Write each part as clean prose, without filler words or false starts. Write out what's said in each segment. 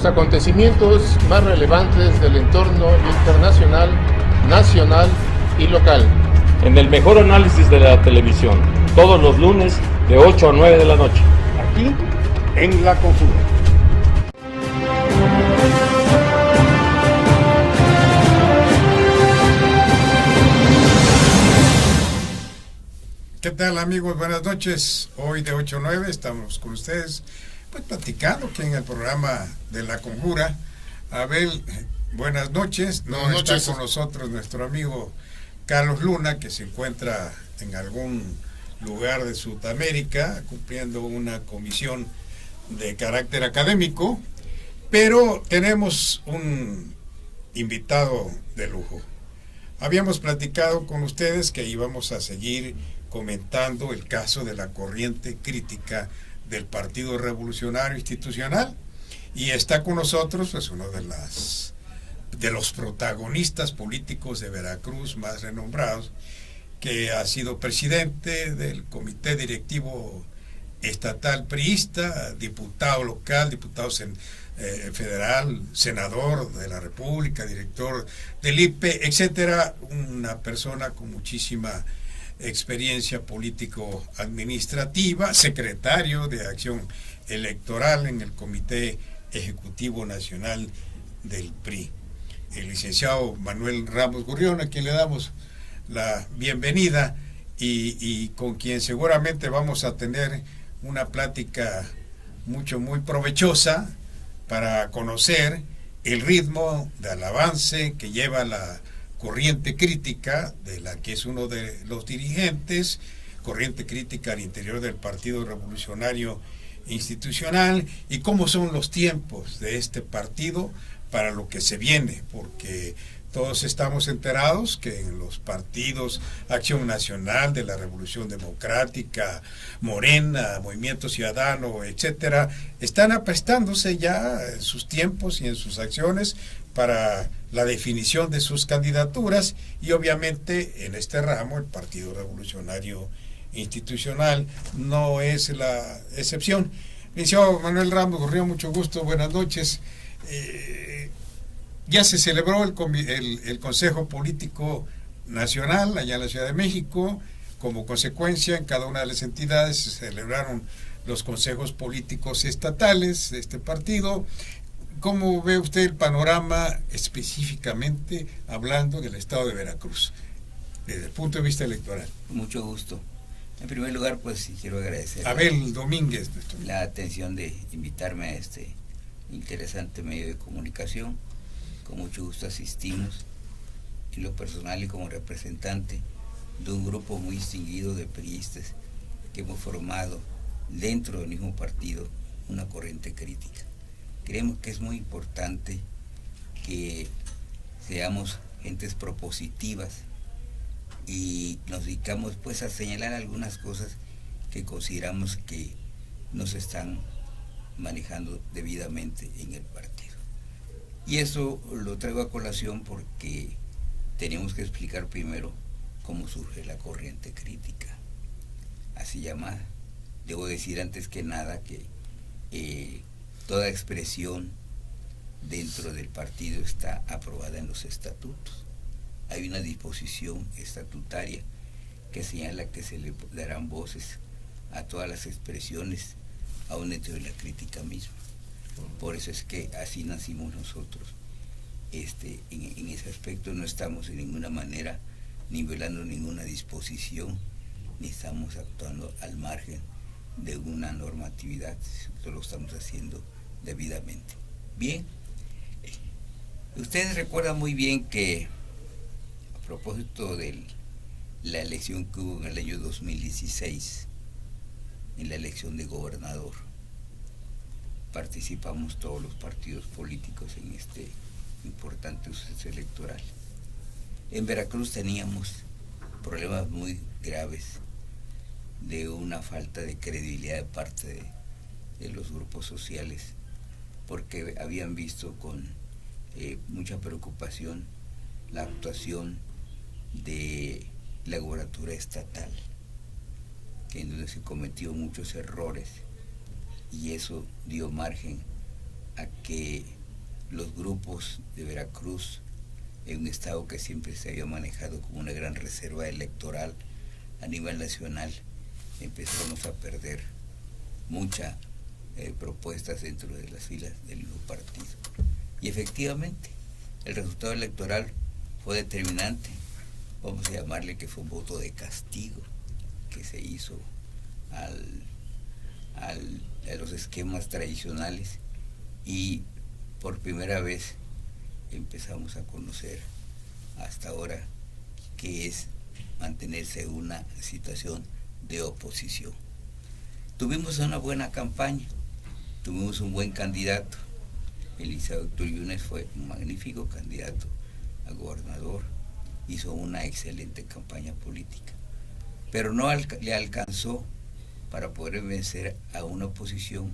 los acontecimientos más relevantes del entorno internacional, nacional y local. En el mejor análisis de la televisión, todos los lunes de 8 a 9 de la noche. Aquí, en La Conjura. ¿Qué tal, amigos? Buenas noches. Hoy de 8 a 9 estamos con ustedes, pues platicando aquí en el programa de La Conjura. Abel, buenas noches. Buenas noches. Está con nosotros nuestro amigo Carlos Luna, que se encuentra en algún lugar de Sudamérica cumpliendo una comisión de carácter académico, pero tenemos un invitado de lujo. Habíamos platicado con ustedes que íbamos a seguir comentando el caso de la corriente crítica del Partido Revolucionario Institucional, y está con nosotros pues uno de los protagonistas políticos de Veracruz más renombrados, que ha sido presidente del comité directivo estatal priista, diputado local, diputado federal, senador de la República, director del IPE, etcétera, una persona con muchísima experiencia político-administrativa, secretario de Acción Electoral en el Comité Ejecutivo Nacional del PRI, el licenciado Manuel Ramos Gurrión, a quien le damos la bienvenida y con quien seguramente vamos a tener una plática muy provechosa para conocer el ritmo del avance que lleva la corriente crítica, de la que es uno de los dirigentes, corriente crítica al interior del Partido Revolucionario Institucional, y cómo son los tiempos de este partido para lo que se viene, porque todos estamos enterados que en los partidos Acción Nacional, de la Revolución Democrática, Morena, Movimiento Ciudadano, etcétera, están aprestándose ya en sus tiempos y en sus acciones para la definición de sus candidaturas, y obviamente en este ramo el Partido Revolucionario Institucional no es la excepción. Licenciado Manuel Ramos Gurrión, mucho gusto, buenas noches. Ya se celebró el Consejo Político Nacional allá en la Ciudad de México. Como consecuencia, en cada una de las entidades se celebraron los consejos políticos estatales de este partido. ¿Cómo ve usted el panorama, específicamente hablando del estado de Veracruz, desde el punto de vista electoral? Mucho gusto. En primer lugar, pues sí quiero agradecer Abel Domínguez, la atención de invitarme a este interesante medio de comunicación. Con mucho gusto asistimos, en lo personal y como representante de un grupo muy distinguido de priistas que hemos formado dentro del mismo partido una corriente crítica. Creemos que es muy importante que seamos gentes propositivas y nos dedicamos pues a señalar algunas cosas que consideramos que no se están manejando debidamente en el partido. Y eso lo traigo a colación porque tenemos que explicar primero cómo surge la corriente crítica, así llamada. Debo decir antes que nada que toda expresión dentro del partido está aprobada en los estatutos. Hay una disposición estatutaria que señala que se le darán voces a todas las expresiones, aún dentro de la crítica misma. Por eso es que así nacimos nosotros. En ese aspecto no estamos de ninguna manera ni violando ninguna disposición, ni estamos actuando al margen de una normatividad, lo estamos haciendo debidamente. Bien, ustedes recuerdan muy bien que a propósito de la elección que hubo en el año 2016, en la elección de gobernador, participamos todos los partidos políticos en este importante suceso electoral. En Veracruz teníamos problemas muy graves de una falta de credibilidad de parte de los grupos sociales, porque habían visto con mucha preocupación la actuación de la gobernatura estatal, en donde se cometió muchos errores, y eso dio margen a que los grupos de Veracruz, en un estado que siempre se había manejado como una gran reserva electoral a nivel nacional, empezamos a perder muchas propuestas dentro de las filas del mismo partido. Y efectivamente, el resultado electoral fue determinante. Vamos a llamarle que fue un voto de castigo que se hizo a los esquemas tradicionales, y por primera vez empezamos a conocer hasta ahora qué es mantenerse en una situación de oposición. Tuvimos una buena campaña, tuvimos un buen candidato. Eliseo Héctor Yunes fue un magnífico candidato a gobernador, hizo una excelente campaña política, pero no le alcanzó para poder vencer a una oposición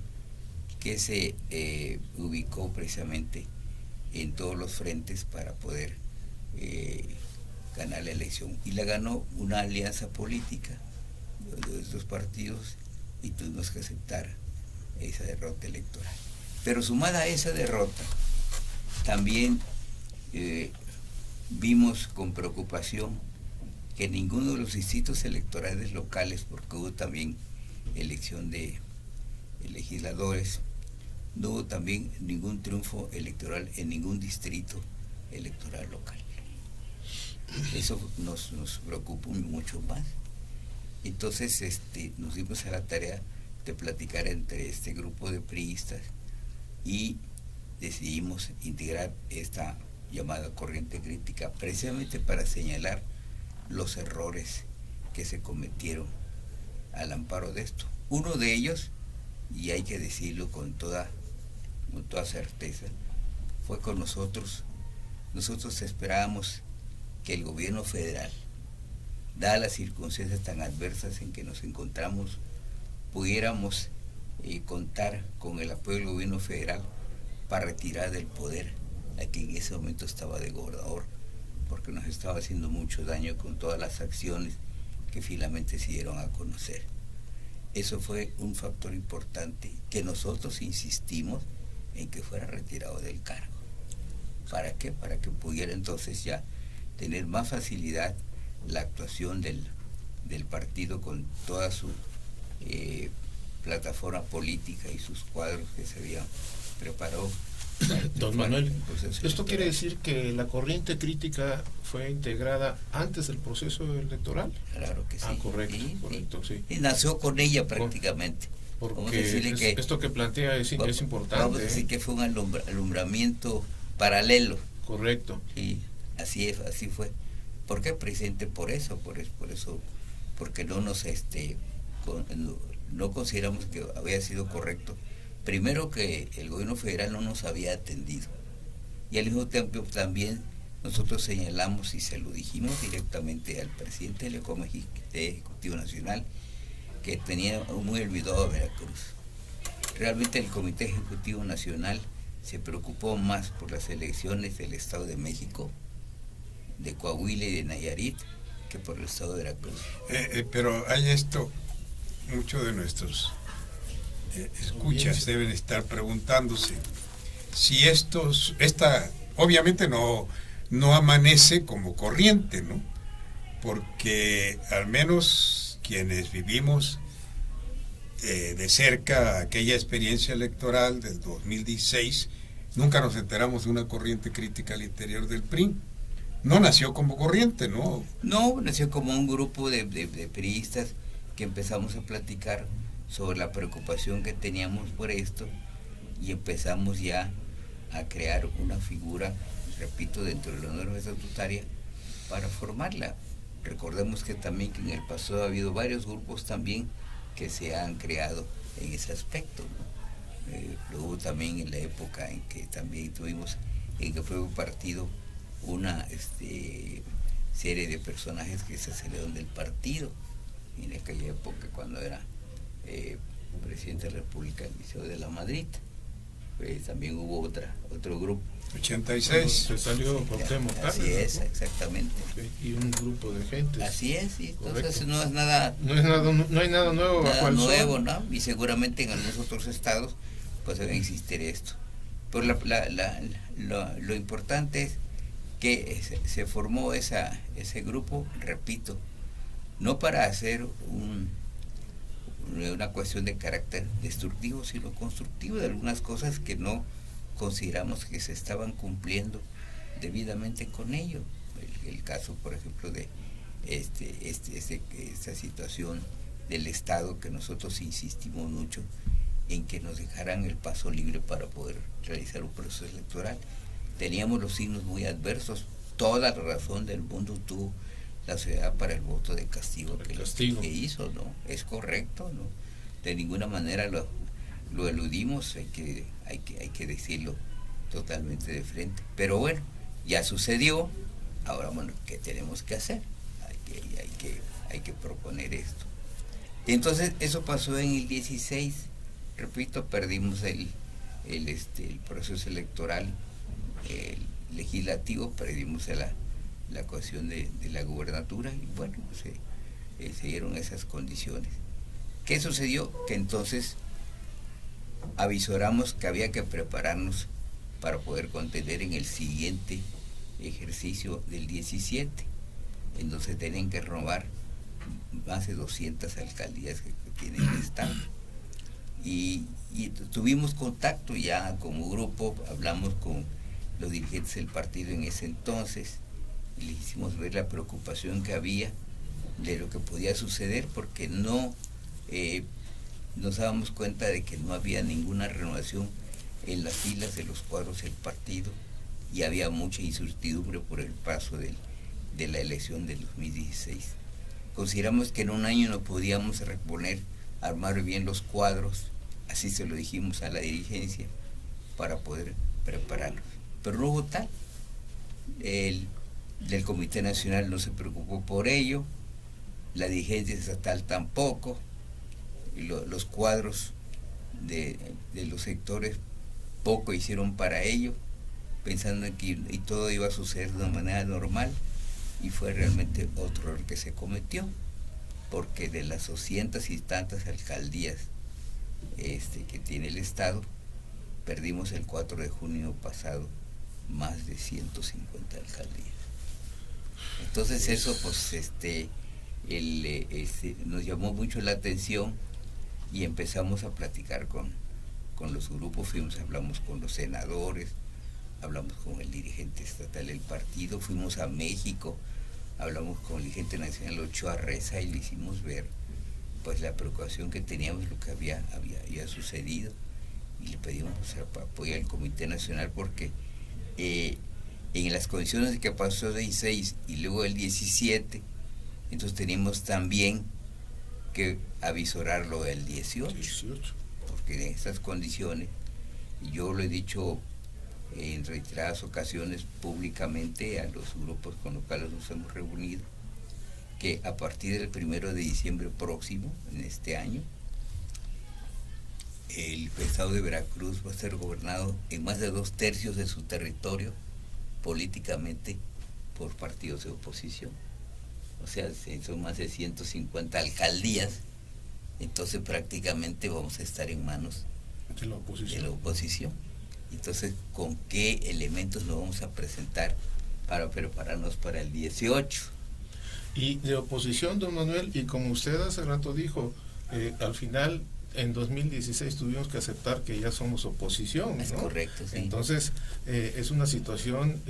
que se ubicó precisamente en todos los frentes para poder ganar la elección, y la ganó una alianza política de estos partidos, y tuvimos que aceptar esa derrota electoral. Pero sumada a esa derrota, también vimos con preocupación que ninguno de los distritos electorales locales, porque hubo también elección de legisladores, no hubo también ningún triunfo electoral en ningún distrito electoral local. Eso nos preocupa mucho más. Entonces nos dimos a la tarea de platicar entre este grupo de priistas y decidimos integrar esta llamada corriente crítica precisamente para señalar los errores que se cometieron al amparo de esto. Uno de ellos, y hay que decirlo con toda certeza, fue con nosotros. Nosotros esperábamos que el gobierno federal, dadas las circunstancias tan adversas en que nos encontramos, pudiéramos contar con el apoyo del gobierno federal para retirar del poder a quien en ese momento estaba de gobernador, porque nos estaba haciendo mucho daño con todas las acciones que finalmente se dieron a conocer. Eso fue un factor importante que nosotros insistimos en que fuera retirado del cargo. ¿Para qué? Para que pudiera entonces ya tener más facilidad la actuación del partido con toda su plataforma política y sus cuadros que se habían preparado. Don Manuel, ¿esto quiere decir que la corriente crítica fue integrada antes del proceso electoral? Claro que sí. Correcto, sí, correcto, sí. Y nació con ella prácticamente. Porque esto que plantea es importante. Vamos a decir que fue un alumbramiento paralelo. Correcto. Y así fue. ¿Por qué? Precisamente por eso, porque no nos no consideramos que había sido correcto. Primero, que el gobierno federal no nos había atendido, y al mismo tiempo también nosotros señalamos y se lo dijimos directamente al presidente del Comité Ejecutivo Nacional, que tenía muy olvidado a Veracruz. Realmente el Comité Ejecutivo Nacional se preocupó más por las elecciones del Estado de México, de Coahuila y de Nayarit, que por el Estado de Veracruz. Pero hay esto, muchos de nuestros escuchas deben estar preguntándose si esta obviamente no amanece como corriente, ¿no? Porque al menos quienes vivimos de cerca aquella experiencia electoral del 2016, nunca nos enteramos de una corriente crítica al interior del PRI. No nació como corriente, ¿no? No, nació como un grupo de priistas que empezamos a platicar sobre la preocupación que teníamos por esto, y empezamos ya a crear una figura, repito, dentro de la norma estatutaria para formarla. Recordemos que también que en el pasado ha habido varios grupos también que se han creado en ese aspecto, ¿no? Luego también en la época en que también tuvimos, en que fue un partido, una serie de personajes que se salieron del partido en aquella época cuando era presidente de la República, Eliseo de la Madrid. También hubo otro grupo. 86. Se salió Cuauhtémoc Cárdenas. Así es, ¿no? Exactamente. Y un grupo de gente. Así es, y entonces Correcto. no es nada. No hay nada nuevo bajo el sol. ¿No? Y seguramente en algunos otros estados pues debe existir esto. Pero lo importante es que se formó ese grupo, repito, no para hacer una cuestión de carácter destructivo, sino constructivo de algunas cosas que no consideramos que se estaban cumpliendo debidamente con ello. El caso, por ejemplo, de esta situación del Estado, que nosotros insistimos mucho en que nos dejaran el paso libre para poder realizar un proceso electoral. Teníamos los signos muy adversos, toda la razón del mundo tuvo la sociedad para el voto de castigo que hizo, ¿no? Es correcto, ¿no? De ninguna manera lo eludimos, hay que decirlo totalmente de frente. Pero bueno, ya sucedió, ahora bueno, ¿qué tenemos que hacer? Hay que proponer esto. Y entonces eso pasó en el 16, repito, perdimos el proceso electoral legislativo, perdimos la cuestión de la gubernatura y bueno, pues, se dieron esas condiciones. ¿Qué sucedió? Que entonces avisoramos que había que prepararnos para poder contender en el siguiente ejercicio del 17, en donde se tienen que renovar más de 200 alcaldías que tiene el Estado. Y tuvimos contacto ya como grupo, hablamos con los dirigentes del partido en ese entonces, y les hicimos ver la preocupación que había de lo que podía suceder, porque no nos dábamos cuenta de que no había ninguna renovación en las filas de los cuadros del partido y había mucha incertidumbre por el paso de la elección del 2016. Consideramos que en un año no podíamos reponer, armar bien los cuadros, así se lo dijimos a la dirigencia, para poder prepararnos. Pero no hubo tal. El del Comité Nacional no se preocupó por ello, la dirigencia estatal tampoco, y los cuadros de los sectores poco hicieron para ello, pensando en que y todo iba a suceder de una manera normal, y fue realmente otro error que se cometió, porque de las 200 y tantas alcaldías que tiene el Estado, perdimos el 4 de junio pasado más de 150 alcaldías. Entonces eso pues nos llamó mucho la atención y empezamos a platicar con los grupos, hablamos con los senadores, hablamos con el dirigente estatal del partido, fuimos a México, hablamos con el dirigente nacional Ochoa Reza y le hicimos ver pues la preocupación que teníamos, lo que había sucedido, y le pedimos apoyo al Comité Nacional porque en las condiciones que pasó el 16 y luego el 17, entonces teníamos también que avisorarlo el 18, porque en estas condiciones, y yo lo he dicho en reiteradas ocasiones públicamente a los grupos con los cuales nos hemos reunido, que a partir del 1 de diciembre próximo, en este año, el estado de Veracruz va a ser gobernado en más de 2/3 de su territorio políticamente por partidos de oposición. O sea, son más de 150 alcaldías, entonces prácticamente vamos a estar en manos de la oposición. Entonces, ¿con qué elementos nos vamos a presentar para prepararnos para el 18? Y de oposición, don Manuel, y como usted hace rato dijo, al final en 2016 tuvimos que aceptar que ya somos oposición, ¿no? Es correcto, sí. Entonces, es una situación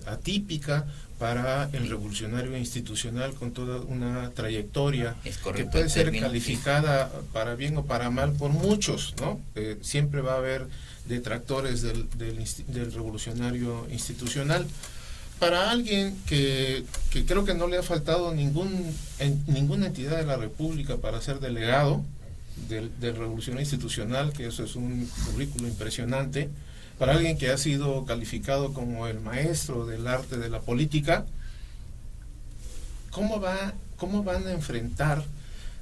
atípica para el revolucionario institucional con toda una trayectoria que puede ser calificada para bien o para mal por muchos, ¿no? Siempre va a haber detractores del revolucionario institucional. Para alguien que creo que no le ha faltado ninguna entidad de la República para ser delegado del revolucionario institucional, que eso es un currículo impresionante, para alguien que ha sido calificado como el maestro del arte de la política, ¿cómo van a enfrentar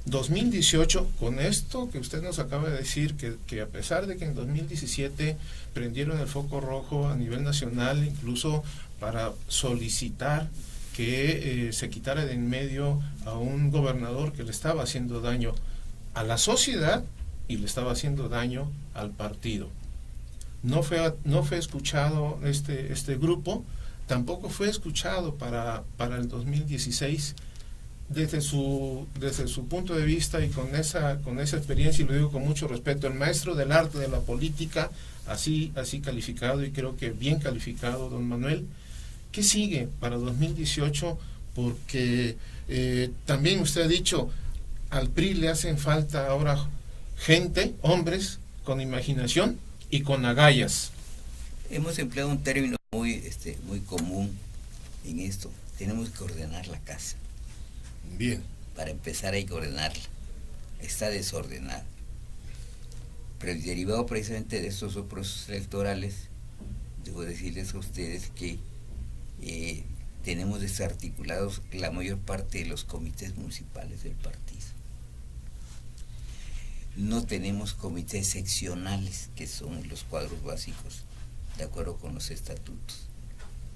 2018 con esto que usted nos acaba de decir, que a pesar de que en 2017 prendieron el foco rojo a nivel nacional, incluso para solicitar que se quitara de en medio a un gobernador que le estaba haciendo daño a la sociedad y le estaba haciendo daño al partido? no fue escuchado este grupo, tampoco fue escuchado para el 2016 desde su punto de vista y con esa experiencia, y lo digo con mucho respeto, el maestro del arte de la política, así calificado, y creo que bien calificado, don Manuel. ¿Qué sigue para 2018? Porque también usted ha dicho, al PRI le hacen falta ahora gente, hombres con imaginación y con agallas. Hemos empleado un término muy común en esto. Tenemos que ordenar la casa. Bien. Para empezar hay que ordenarla. Está desordenada. Pero derivado precisamente de estos procesos electorales, debo decirles a ustedes que tenemos desarticulados la mayor parte de los comités municipales del partido. No tenemos comités seccionales, que son los cuadros básicos, de acuerdo con los estatutos.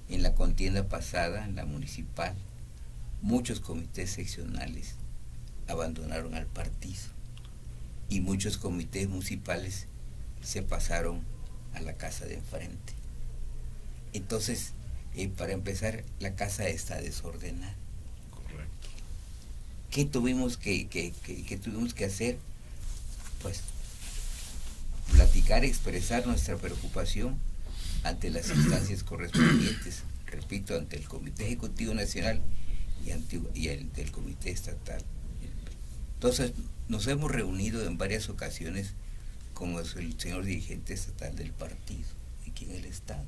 En la contienda pasada, en la municipal, muchos comités seccionales abandonaron al partido y muchos comités municipales se pasaron a la casa de enfrente. Entonces, para empezar, la casa está desordenada. Correcto. ¿Qué tuvimos que hacer? Pues platicar, expresar nuestra preocupación ante las instancias correspondientes, repito, ante el Comité Ejecutivo Nacional y ante el Comité Estatal. Entonces, nos hemos reunido en varias ocasiones con el señor dirigente estatal del partido, aquí en el Estado,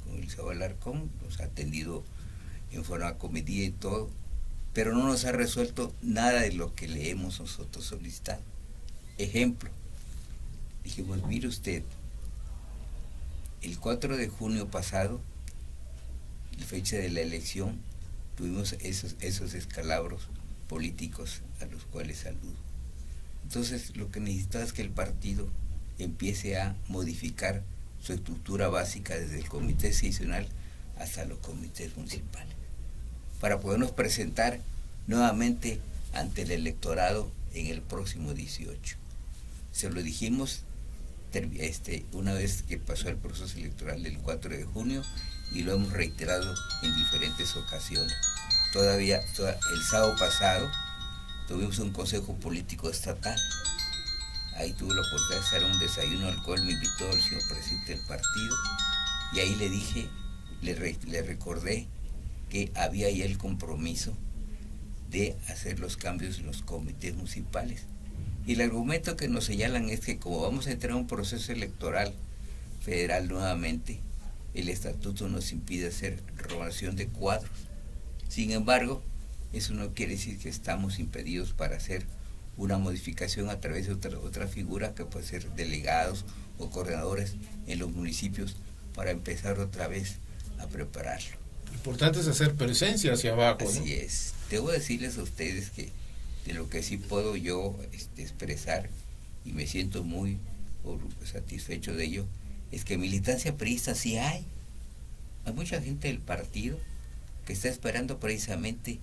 con el señor Alarcón, nos ha atendido en forma comedida y todo, pero no nos ha resuelto nada de lo que le hemos nosotros solicitado. Ejemplo, dijimos, mire usted, el 4 de junio pasado, la fecha de la elección, tuvimos esos escalabros políticos a los cuales aludo. Entonces, lo que necesitaba es que el partido empiece a modificar su estructura básica desde el comité seccional hasta los comités municipales, para podernos presentar nuevamente ante el electorado en el próximo 18. Se lo dijimos una vez que pasó el proceso electoral del 4 de junio y lo hemos reiterado en diferentes ocasiones. Todavía el sábado pasado tuvimos un consejo político estatal. Ahí tuve la oportunidad de hacer un desayuno al cual me invitó el señor presidente del partido, y ahí le dije, le recordé que había ya el compromiso de hacer los cambios en los comités municipales. Y el argumento que nos señalan es que como vamos a entrar a un proceso electoral federal nuevamente, el estatuto nos impide hacer renovación de cuadros. Sin embargo, eso no quiere decir que estamos impedidos para hacer una modificación a través de otra figura, que puede ser delegados o coordinadores en los municipios, para empezar otra vez a prepararlo. Lo importante es hacer presencia hacia abajo, Así ¿no? es. Debo decirles a ustedes que de lo que sí puedo yo expresar, y me siento muy satisfecho de ello, es que militancia priista sí hay. Hay mucha gente del partido que está esperando precisamente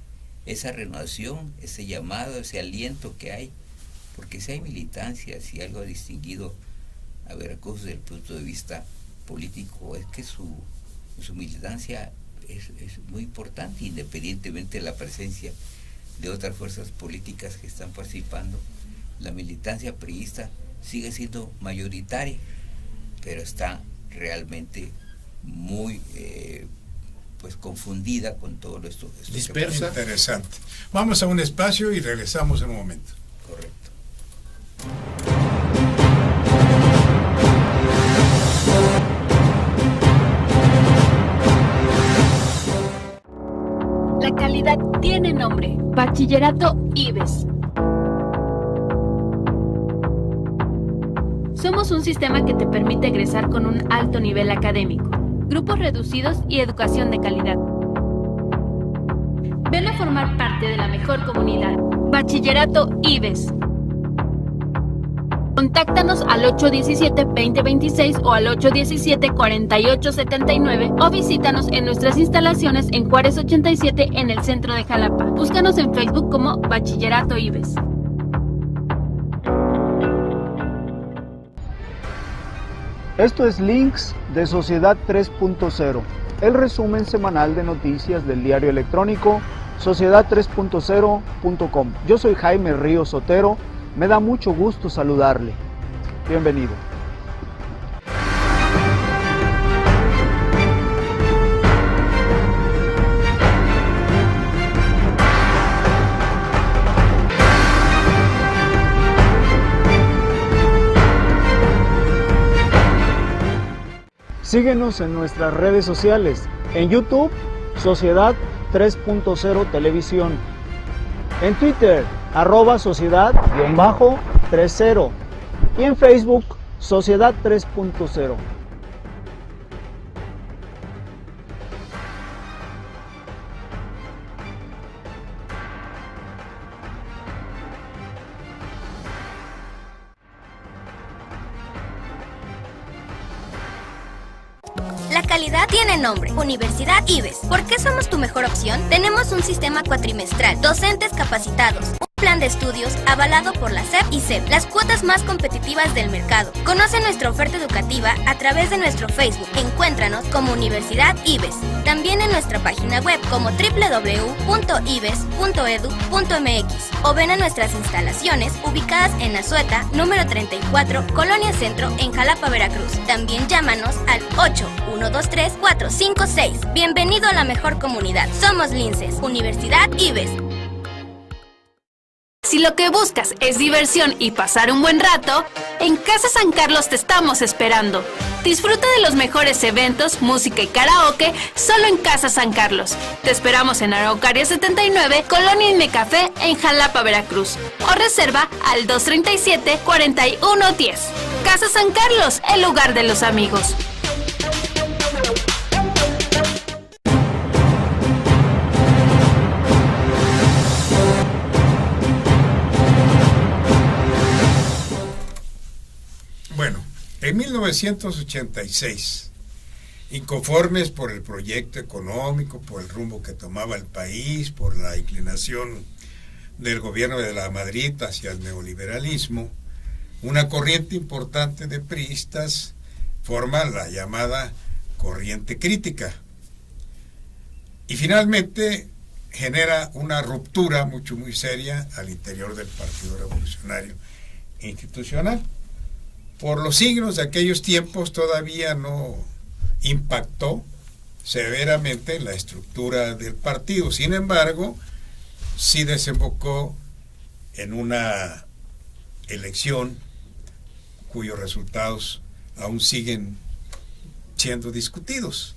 esa renovación, ese llamado, ese aliento que hay, porque si hay militancia, si algo ha distinguido a Veracruz desde el punto de vista político, es que su militancia es muy importante, independientemente de la presencia de otras fuerzas políticas que están participando. La militancia priista sigue siendo mayoritaria, pero está realmente muy confundida con todo esto. Dispersa. Interesante. Vamos a un espacio y regresamos en un momento. Correcto. La calidad tiene nombre. Bachillerato IBES. Somos un sistema que te permite egresar con un alto nivel académico, grupos reducidos y educación de calidad. Ven a formar parte de la mejor comunidad. Bachillerato IBES. Contáctanos al 817-2026 o al 817-4879 o visítanos en nuestras instalaciones en Juárez 87 en el centro de Jalapa. Búscanos en Facebook como Bachillerato IBES. Esto es Links de Sociedad 3.0, el resumen semanal de noticias del diario electrónico sociedad3.0.com. Yo soy Jaime Ríos Otero, me da mucho gusto saludarle. Bienvenido. Síguenos en nuestras redes sociales, en YouTube, Sociedad 3.0 Televisión, en Twitter, @sociedad_30 y en Facebook, Sociedad 3.0. La calidad tiene nombre, Universidad IBES. ¿Por qué somos tu mejor opción? Tenemos un sistema cuatrimestral, docentes capacitados, un plan de estudios avalado por la SEP y CEP, las cuotas más competitivas del mercado. Conoce nuestra oferta educativa a través de nuestro Facebook. Encuéntranos como Universidad IBES. También en nuestra página web como www.ibes.edu.mx o ven a nuestras instalaciones ubicadas en Azueta, número 34, Colonia Centro, en Jalapa, Veracruz. También llámanos al 8123-456. Bienvenido a la mejor comunidad. Somos Linces, Universidad IBES. Si lo que buscas es diversión y pasar un buen rato, en Casa San Carlos te estamos esperando. Disfruta de los mejores eventos, música y karaoke solo en Casa San Carlos. Te esperamos en Araucaria 79, Colonia Inme Café, en Jalapa, Veracruz. O reserva al 237-4110. Casa San Carlos, el lugar de los amigos. Bueno, en 1986, inconformes por el proyecto económico, por el rumbo que tomaba el país, por la inclinación del gobierno de la Madrid hacia el neoliberalismo, una corriente importante de priistas forma la llamada corriente crítica. Y finalmente genera una ruptura muy seria al interior del Partido Revolucionario Institucional. Por los signos de aquellos tiempos todavía no impactó severamente en la estructura del partido. Sin embargo, sí desembocó en una elección cuyos resultados aún siguen siendo discutidos.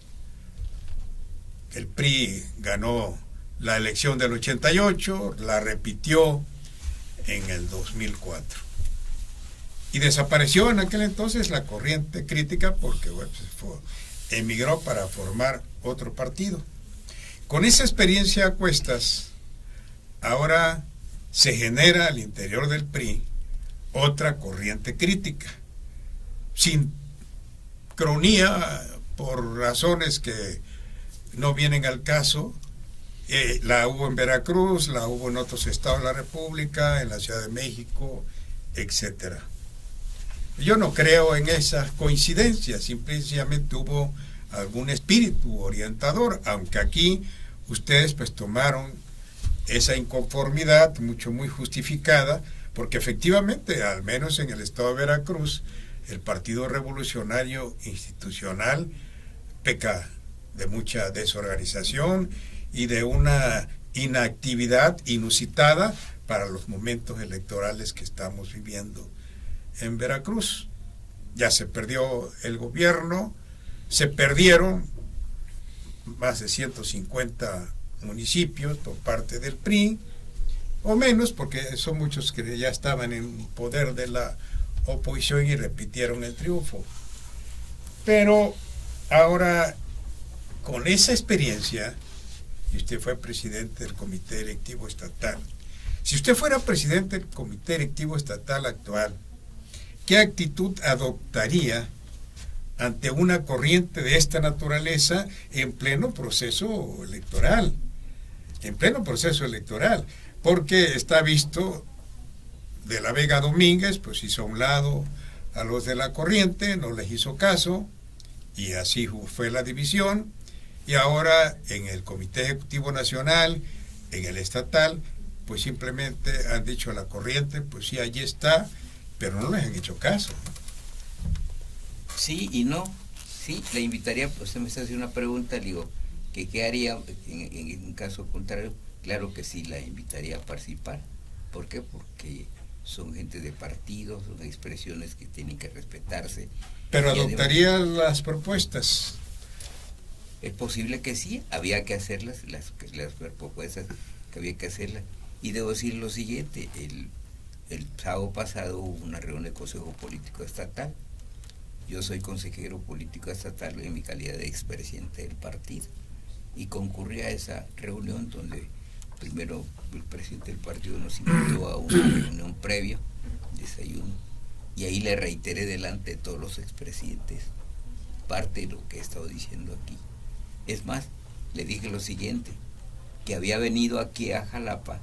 El PRI ganó la elección del 88, la repitió en el 2004. Y desapareció en aquel entonces la corriente crítica porque emigró para formar otro partido. Con esa experiencia a cuestas, ahora se genera al interior del PRI otra corriente crítica, sin cronía, por razones que no vienen al caso. La hubo en Veracruz, la hubo en otros estados de la República, en la Ciudad de México, etcétera. Yo no creo en esas coincidencias, simplemente hubo algún espíritu orientador, aunque aquí ustedes pues tomaron esa inconformidad muy justificada, porque efectivamente, al menos en el estado de Veracruz, el Partido Revolucionario Institucional peca de mucha desorganización y de una inactividad inusitada para los momentos electorales que estamos viviendo en Veracruz. Ya se perdió el gobierno, se perdieron más de 150 municipios por parte del PRI, o menos, porque son muchos que ya estaban en poder de la oposición y repitieron el triunfo. Pero ahora, con esa experiencia, y usted fue presidente del Comité Directivo Estatal, si usted fuera presidente del Comité Directivo Estatal actual, ¿qué actitud adoptaría ante una corriente de esta naturaleza en pleno proceso electoral? En pleno proceso electoral, porque está visto de la Vega Domínguez, pues hizo a un lado a los de la corriente, no les hizo caso, y así fue la división, y ahora en el Comité Ejecutivo Nacional, en el estatal, pues simplemente han dicho a la corriente, pues sí, allí está, pero no les han hecho caso. Sí y no. Sí, le invitaría, pues usted me está haciendo una pregunta, le digo, que qué haría en un caso contrario. Claro que sí, la invitaría a participar. ¿Por qué? Porque son gente de partido, son expresiones que tienen que respetarse. Pero adoptaría las propuestas. Es posible que sí, había que hacerlas, las propuestas que había que hacerlas. Y debo decir lo siguiente, el sábado pasado hubo una reunión del Consejo Político Estatal. Yo soy consejero político estatal en mi calidad de expresidente del partido. Y concurrí a esa reunión donde primero el presidente del partido nos invitó a una reunión previa, desayuno, y ahí le reiteré delante de todos los expresidentes parte de lo que he estado diciendo aquí. Es más, le dije lo siguiente, que había venido aquí a Jalapa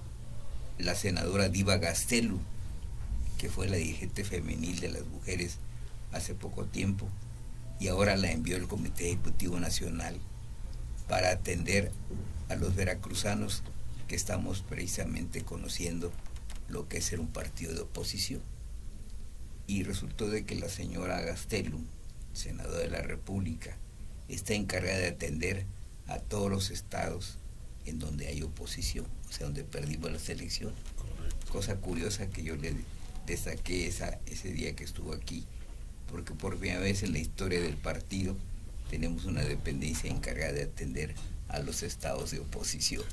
la senadora Diva Gastelu, que fue la dirigente femenil de las mujeres hace poco tiempo, y ahora la envió el Comité Ejecutivo Nacional para atender a los veracruzanos que estamos precisamente conociendo lo que es ser un partido de oposición. Y resultó de que la señora Gastelum, senadora de la República, está encargada de atender a todos los estados en donde hay oposición, o sea, donde perdimos las elecciones. Cosa curiosa que yo le destaqué ese día que estuvo aquí, porque por primera vez en la historia del partido tenemos una dependencia encargada de atender a los estados de oposición.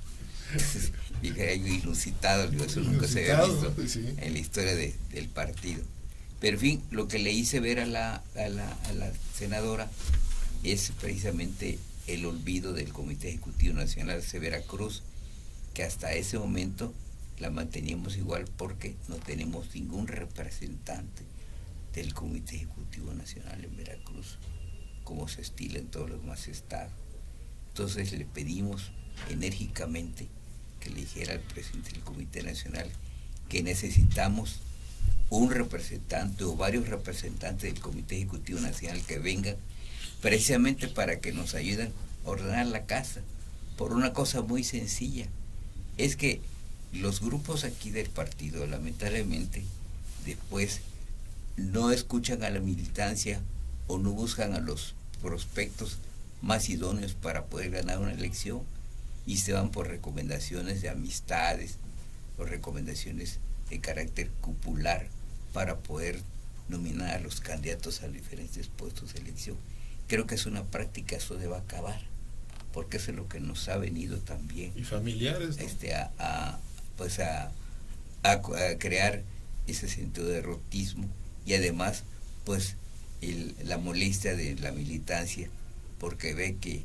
Entonces, dije, algo inusitado, eso nunca se había visto en la historia del partido. Pero en fin, lo que le hice ver a la senadora es precisamente el olvido del Comité Ejecutivo Nacional de Veracruz, que hasta ese momento la manteníamos igual porque no tenemos ningún representante del Comité Ejecutivo Nacional en Veracruz, como se estila en todos los demás estados. Entonces le pedimos enérgicamente que le dijera al presidente del Comité Nacional que necesitamos un representante o varios representantes del Comité Ejecutivo Nacional que vengan precisamente para que nos ayuden a ordenar la casa, por una cosa muy sencilla, es que los grupos aquí del partido lamentablemente después no escuchan a la militancia o no buscan a los prospectos más idóneos para poder ganar una elección y se van por recomendaciones de amistades o recomendaciones de carácter cupular para poder nominar a los candidatos a diferentes puestos de elección. Creo que es una práctica, eso debe acabar, porque eso es lo que nos ha venido también y familiares, ¿no? a crear ese sentido de derrotismo y además pues la molestia de la militancia porque ve que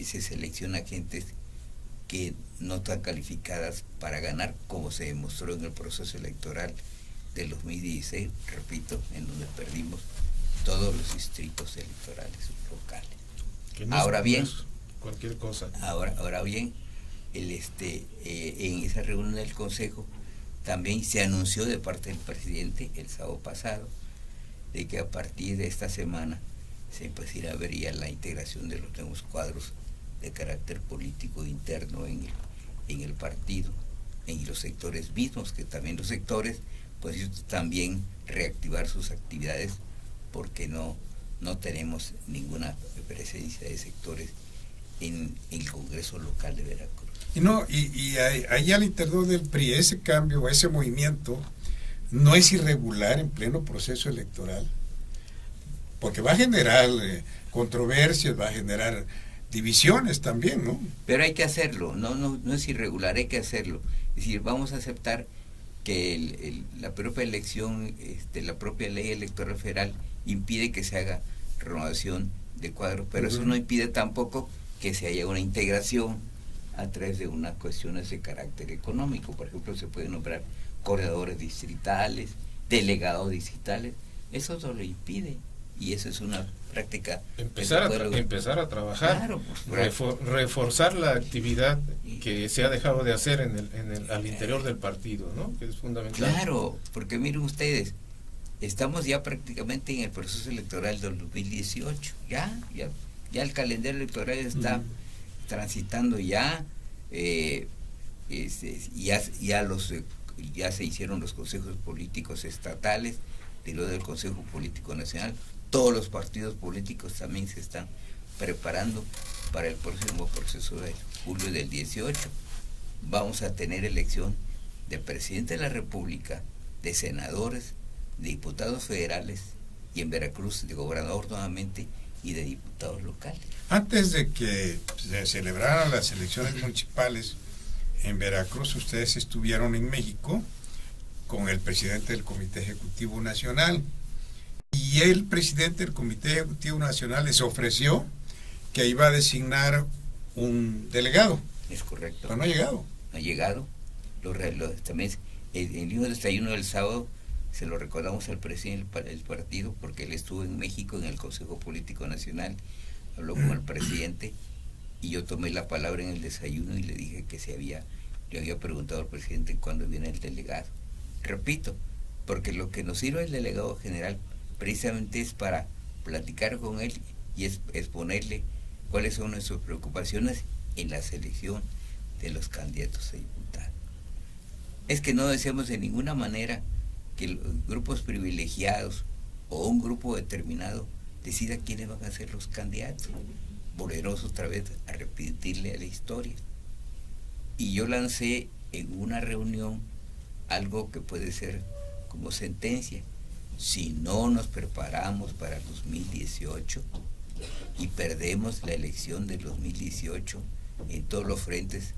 se selecciona gentes que no están calificadas para ganar, como se demostró en el proceso electoral del 2016, repito, en donde perdimos todos los distritos electorales locales. No ahora bien, cualquier cosa. Ahora bien, en esa reunión del Consejo también se anunció de parte del presidente el sábado pasado de que a partir de esta semana se empezará a ver ya la integración de los nuevos cuadros de carácter político interno en el partido, en los sectores mismos, que también los sectores pues también reactivar sus actividades porque no tenemos ninguna presencia de sectores en el Congreso local de Veracruz. Y ahí al interior del PRI, ese cambio, ese movimiento, no es irregular en pleno proceso electoral, porque va a generar controversias, va a generar divisiones también, ¿no? Pero hay que hacerlo, no es irregular, hay que hacerlo. Es decir, vamos a aceptar que la propia elección, la propia ley electoral federal impide que se haga renovación de cuadros, pero eso no impide tampoco que se haya una integración a través de unas cuestiones de carácter económico. Por ejemplo, se pueden nombrar coordinadores distritales, delegados distritales, eso no lo impide, y eso es una práctica. Empezar a trabajar, claro, reforzar la actividad que se ha dejado de hacer al interior del partido, ¿no? Que es fundamental. Claro, porque miren ustedes, estamos ya prácticamente en el proceso electoral del 2018. Ya el calendario electoral está transitando ya. Ya se hicieron los consejos políticos estatales, y luego del Consejo Político Nacional. Todos los partidos políticos también se están preparando para el próximo proceso de julio del 18. Vamos a tener elección de presidente de la República, de senadores, de diputados federales, y en Veracruz de gobernador nuevamente, y de diputados locales. Antes de que se celebraran las elecciones municipales en Veracruz, ustedes estuvieron en México con el presidente del Comité Ejecutivo Nacional, y el presidente del Comité Ejecutivo Nacional les ofreció que iba a designar un delegado. Es correcto. Pero no ha llegado. No ha llegado. También el mismo desayuno del sábado se lo recordamos al presidente del partido, porque él estuvo en México en el Consejo Político Nacional, habló con el presidente, y yo tomé la palabra en el desayuno y le dije que le había preguntado al presidente cuándo viene el delegado. Repito, porque lo que nos sirve el delegado general precisamente es para platicar con él y exponerle cuáles son nuestras preocupaciones en la selección de los candidatos a diputados. Es que no deseamos de ninguna manera que los grupos privilegiados o un grupo determinado decida quiénes van a ser los candidatos. Volveremos otra vez a repetirle a la historia. Y yo lancé en una reunión algo que puede ser como sentencia. Si no nos preparamos para el 2018 y perdemos la elección del 2018 en todos los frentes,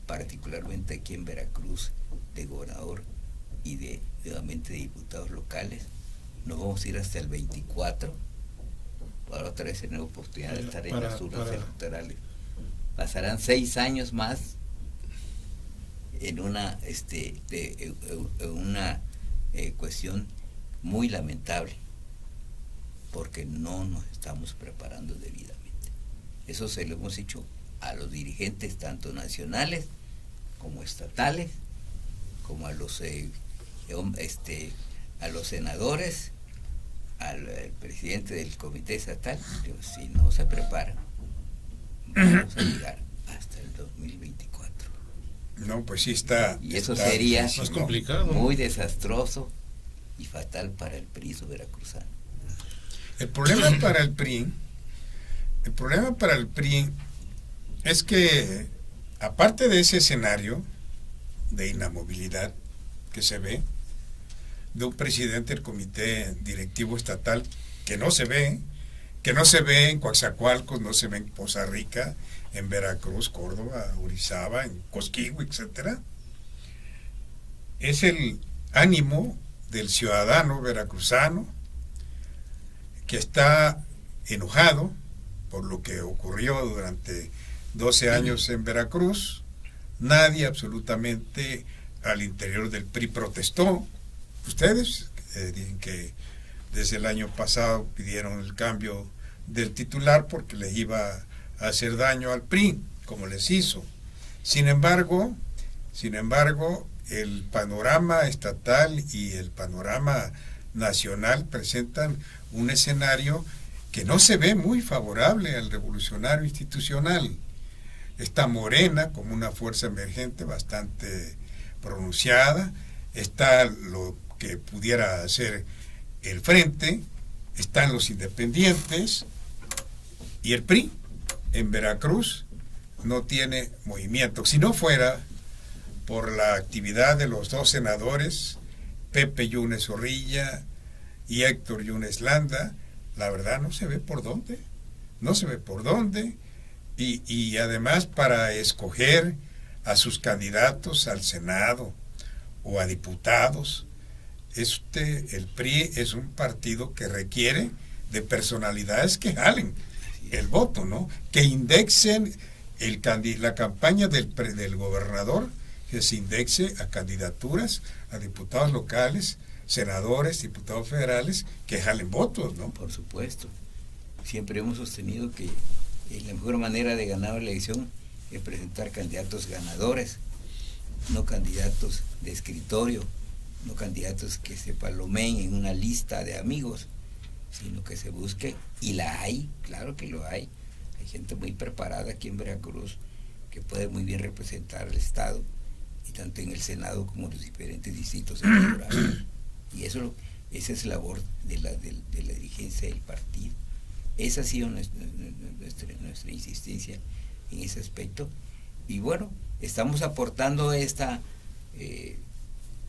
particularmente aquí en Veracruz, de gobernador y nuevamente de diputados locales, nos vamos a ir hasta el 24 para otra vez tener oportunidad de estar en las urnas electorales. Pasarán 6 años más en una cuestión muy lamentable, porque no nos estamos preparando debidamente. Eso se lo hemos hecho a los dirigentes tanto nacionales como estatales, como a los senadores, al presidente del comité estatal. Si no se preparan, vamos a llegar hasta el 2024. No, pues sí está. Y eso sería es complicado, muy desastroso y fatal para el PRI veracruzano. El problema para el PRI es que, aparte de ese escenario de inamovilidad que se ve, de un presidente del comité directivo estatal que no se ve en Coatzacoalcos, no se ve en Poza Rica, en Veracruz, Córdoba, Orizaba, en Cosquigua, etcétera, es el ánimo del ciudadano veracruzano que está enojado por lo que ocurrió durante 12 años en Veracruz. Nadie absolutamente al interior del PRI protestó. Ustedes dicen que desde el año pasado pidieron el cambio del titular porque les iba a hacer daño al PRI, como les hizo. Sin embargo, el panorama estatal y el panorama nacional presentan un escenario que no se ve muy favorable al revolucionario institucional. Está Morena como una fuerza emergente bastante pronunciada, está lo que pudiera ser el Frente, están los independientes, y el PRI en Veracruz no tiene movimiento. Si no fuera por la actividad de los 2 senadores, Pepe Yunes Zorrilla y Héctor Yunes Landa, la verdad no se ve por dónde, y además para escoger a sus candidatos al Senado o a diputados, el PRI es un partido que requiere de personalidades que jalen el voto, ¿no? Que indexen la campaña del gobernador, que se indexe a candidaturas a diputados locales, senadores, diputados federales, que jalen votos, ¿no? Por supuesto. Siempre hemos sostenido que la mejor manera de ganar la elección es presentar candidatos ganadores, no candidatos de escritorio, no candidatos que se palomeen en una lista de amigos, sino que se busque, y la hay, claro que lo hay gente muy preparada aquí en Veracruz que puede muy bien representar al Estado, y tanto en el Senado como en los diferentes distritos electorales. Y esa es la labor de la dirigencia del partido. Esa ha sido nuestra insistencia en ese aspecto. Y bueno, estamos aportando estas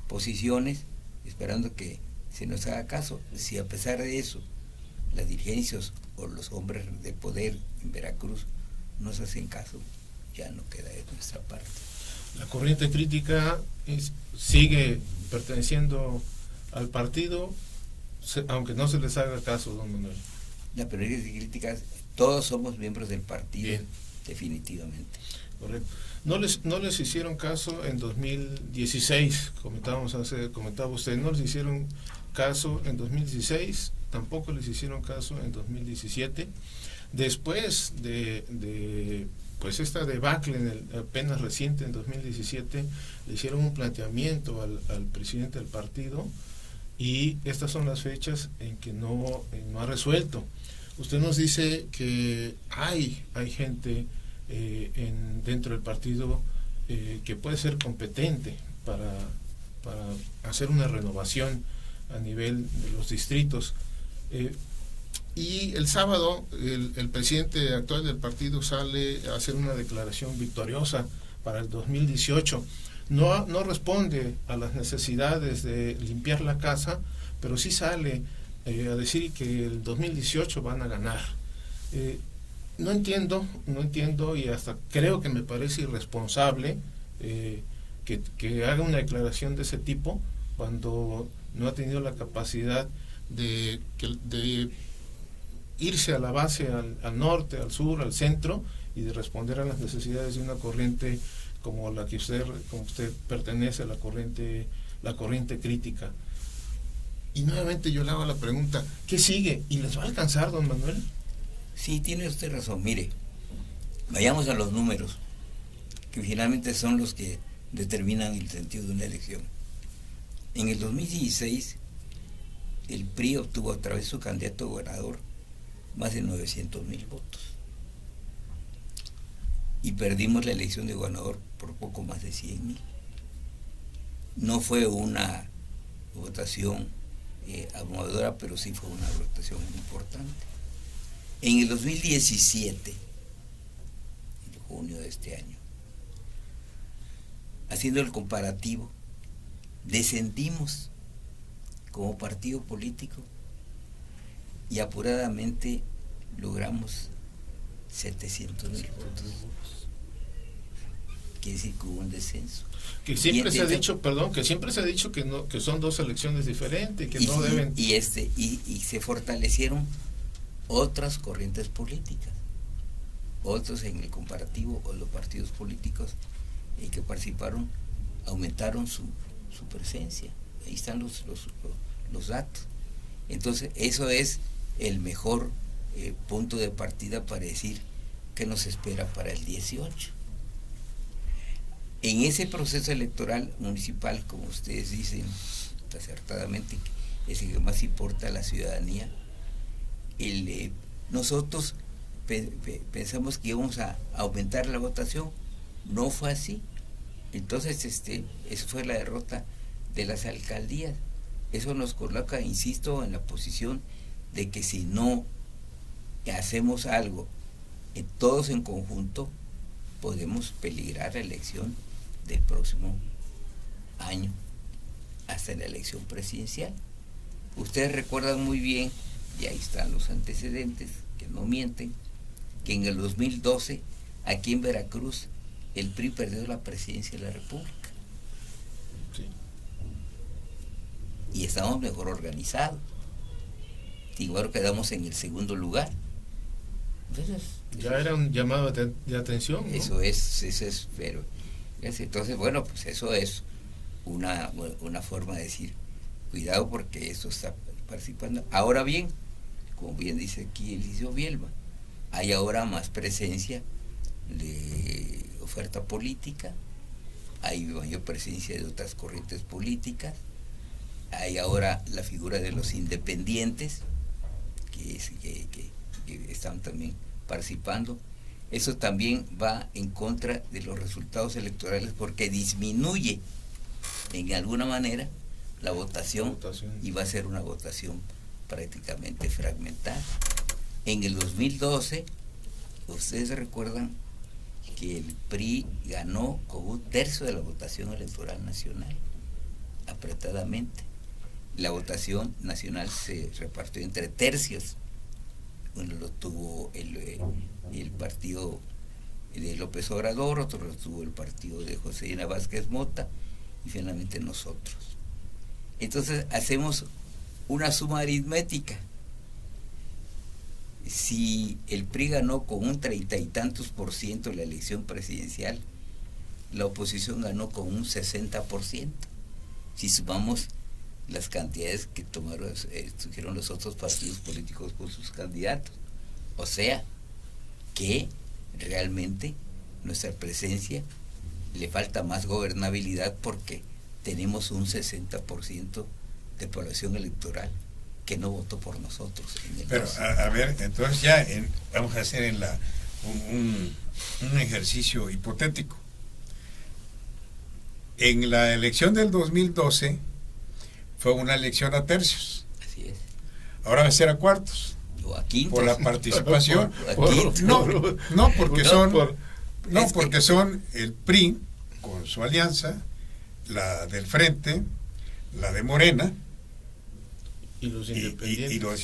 posiciones, esperando que se nos haga caso. Si a pesar de eso las dirigencias o los hombres de poder en Veracruz nos hacen caso, ya no queda de nuestra parte. La corriente crítica sigue perteneciendo al partido, aunque no se les haga caso, don Manuel. La corriente crítica, todos somos miembros del partido. Bien. Definitivamente. Correcto. No les hicieron caso en 2016, comentaba usted, no les hicieron caso en 2016, tampoco les hicieron caso en 2017. Después de pues esta debacle apenas reciente en 2017, le hicieron un planteamiento al presidente del partido, y estas son las fechas en que no ha resuelto. Usted nos dice que hay gente dentro del partido que puede ser competente para hacer una renovación a nivel de los distritos. Y el sábado el presidente actual del partido sale a hacer una declaración victoriosa para el 2018. No responde a las necesidades de limpiar la casa, pero sí sale a decir que el 2018 van a ganar. No entiendo, y hasta creo que me parece irresponsable que haga una declaración de ese tipo cuando no ha tenido la capacidad de irse a la base, al norte, al sur, al centro, y de responder a las necesidades de una corriente como la que usted pertenece, a la corriente crítica. Y nuevamente yo le hago la pregunta, ¿qué sigue? ¿Y les va a alcanzar, don Manuel? Sí, tiene usted razón. Mire, vayamos a los números, que finalmente son los que determinan el sentido de una elección. En el 2016, el PRI obtuvo a través de su candidato a gobernador más de 900,000 votos. Y perdimos la elección de gobernador por poco más de 100,000. No fue una votación abrumadora, pero sí fue una votación importante. En el 2017, en junio de este año, haciendo el comparativo, descendimos como partido político y apuradamente logramos 700,000 votos. Quiere decir que hubo un descenso. Que siempre se ha dicho, que son dos elecciones diferentes, que no deben. Y se fortalecieron otras corrientes políticas, otros en el comparativo, o los partidos políticos que participaron aumentaron su presencia. Ahí están los datos. Entonces eso es el mejor punto de partida para decir qué nos espera para el 18. En ese proceso electoral municipal, como ustedes dicen acertadamente, es el que más importa a la ciudadanía. Nosotros pensamos que íbamos a aumentar la votación, no fue así. Entonces eso fue la derrota de las alcaldías. Eso nos coloca, insisto, en la posición de que si no hacemos algo todos en conjunto, podemos peligrar la elección del próximo año hasta la elección presidencial. Ustedes recuerdan muy bien, y ahí están los antecedentes, que no mienten, que en el 2012, aquí en Veracruz, el PRI perdió la presidencia de la República. Sí. Y estamos mejor organizados. Igual quedamos en el segundo lugar. Entonces, ya era un llamado de atención, ¿no? Eso es, pero entonces, bueno, pues eso es una forma de decir, cuidado porque esto está participando. Ahora bien, como bien dice aquí Eliseo Bielba, hay ahora más presencia de oferta política, hay mayor presencia de otras corrientes políticas, hay ahora la figura de los independientes, que están también participando. Eso también va en contra de los resultados electorales porque disminuye en alguna manera la votación y va a ser una votación prácticamente fragmentada. En el 2012, ustedes recuerdan que el PRI ganó con 1/3 de la votación electoral nacional, apretadamente. La votación nacional se repartió entre tercios. Uno lo tuvo el partido de López Obrador, otro lo tuvo el partido de Josefina Vázquez Mota y finalmente nosotros. Entonces hacemos una suma aritmética. Si el PRI ganó con un 30 y tantos % la elección presidencial, la oposición ganó con un 60%. Si sumamos las cantidades que tuvieron los otros partidos políticos con sus candidatos. O sea, que realmente nuestra presencia le falta más gobernabilidad porque tenemos un 60% de población electoral que no votó por nosotros. Pero, a ver, entonces ya vamos a hacer un ejercicio hipotético. En la elección del 2012 fue una elección a tercios. Así es. Ahora va a ser a cuartos. O a quintos. Por la participación. Porque son el PRI con su alianza, la del Frente, la de Morena y los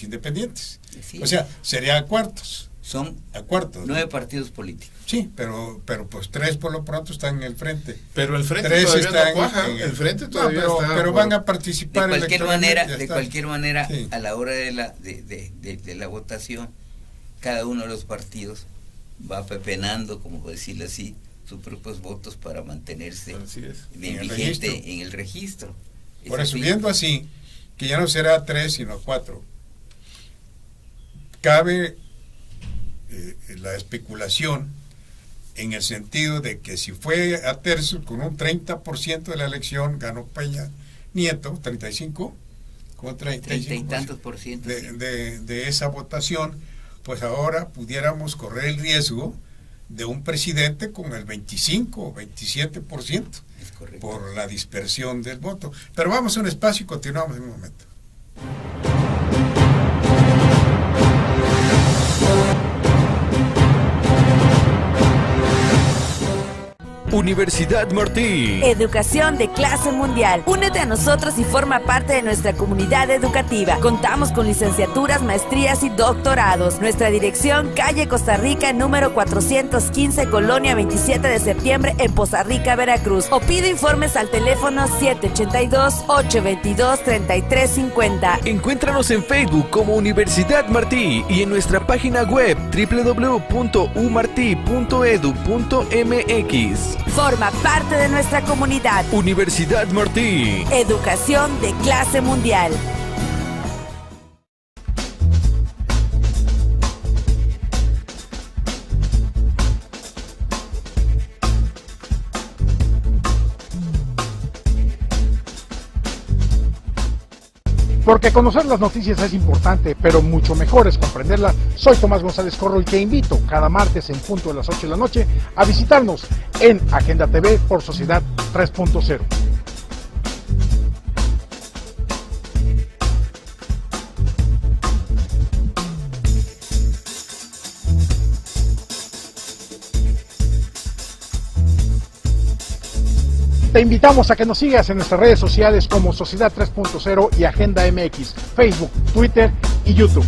independientes. O sea, sería a cuartos. Son a cuartos, 9 partidos políticos. Sí, pero pues 3 por lo pronto están en el Frente. Pero el Frente 3 todavía están no cuaja, el Frente todavía está. Pero van a participar de cualquier manera, sí. A la hora de la votación, cada uno de los partidos va pepenando, como decirlo así, sus propios votos para mantenerse bien vigente en el registro. Por eso, viendo así, que ya no será 3 sino 4, cabe la especulación en el sentido de que si fue a tercios con un 30% de la elección ganó Peña Nieto, 35 con 30 y tantos por ciento de esa votación, pues ahora pudiéramos correr el riesgo de un presidente con el 25 o 27% por la dispersión del voto. Pero vamos a un espacio y continuamos en un momento. Universidad Martí. Educación de clase mundial. Únete a nosotros y forma parte de nuestra comunidad educativa. Contamos con licenciaturas, maestrías y doctorados. Nuestra dirección, calle Costa Rica, número 415, Colonia 27 de septiembre, en Poza Rica, Veracruz. O pide informes al teléfono 782-822-3350. Encuéntranos en Facebook como Universidad Martí y en nuestra página web www.umarti.edu.mx. Forma parte de nuestra comunidad. Universidad Martí. Educación de clase mundial. Porque conocer las noticias es importante, pero mucho mejor es comprenderlas. Soy Tomás González Corro y te invito cada martes en punto de las 8 de la noche a visitarnos en Agenda TV por Sociedad 3.0. Te invitamos a que nos sigas en nuestras redes sociales como Sociedad 3.0 y Agenda MX, Facebook, Twitter y YouTube.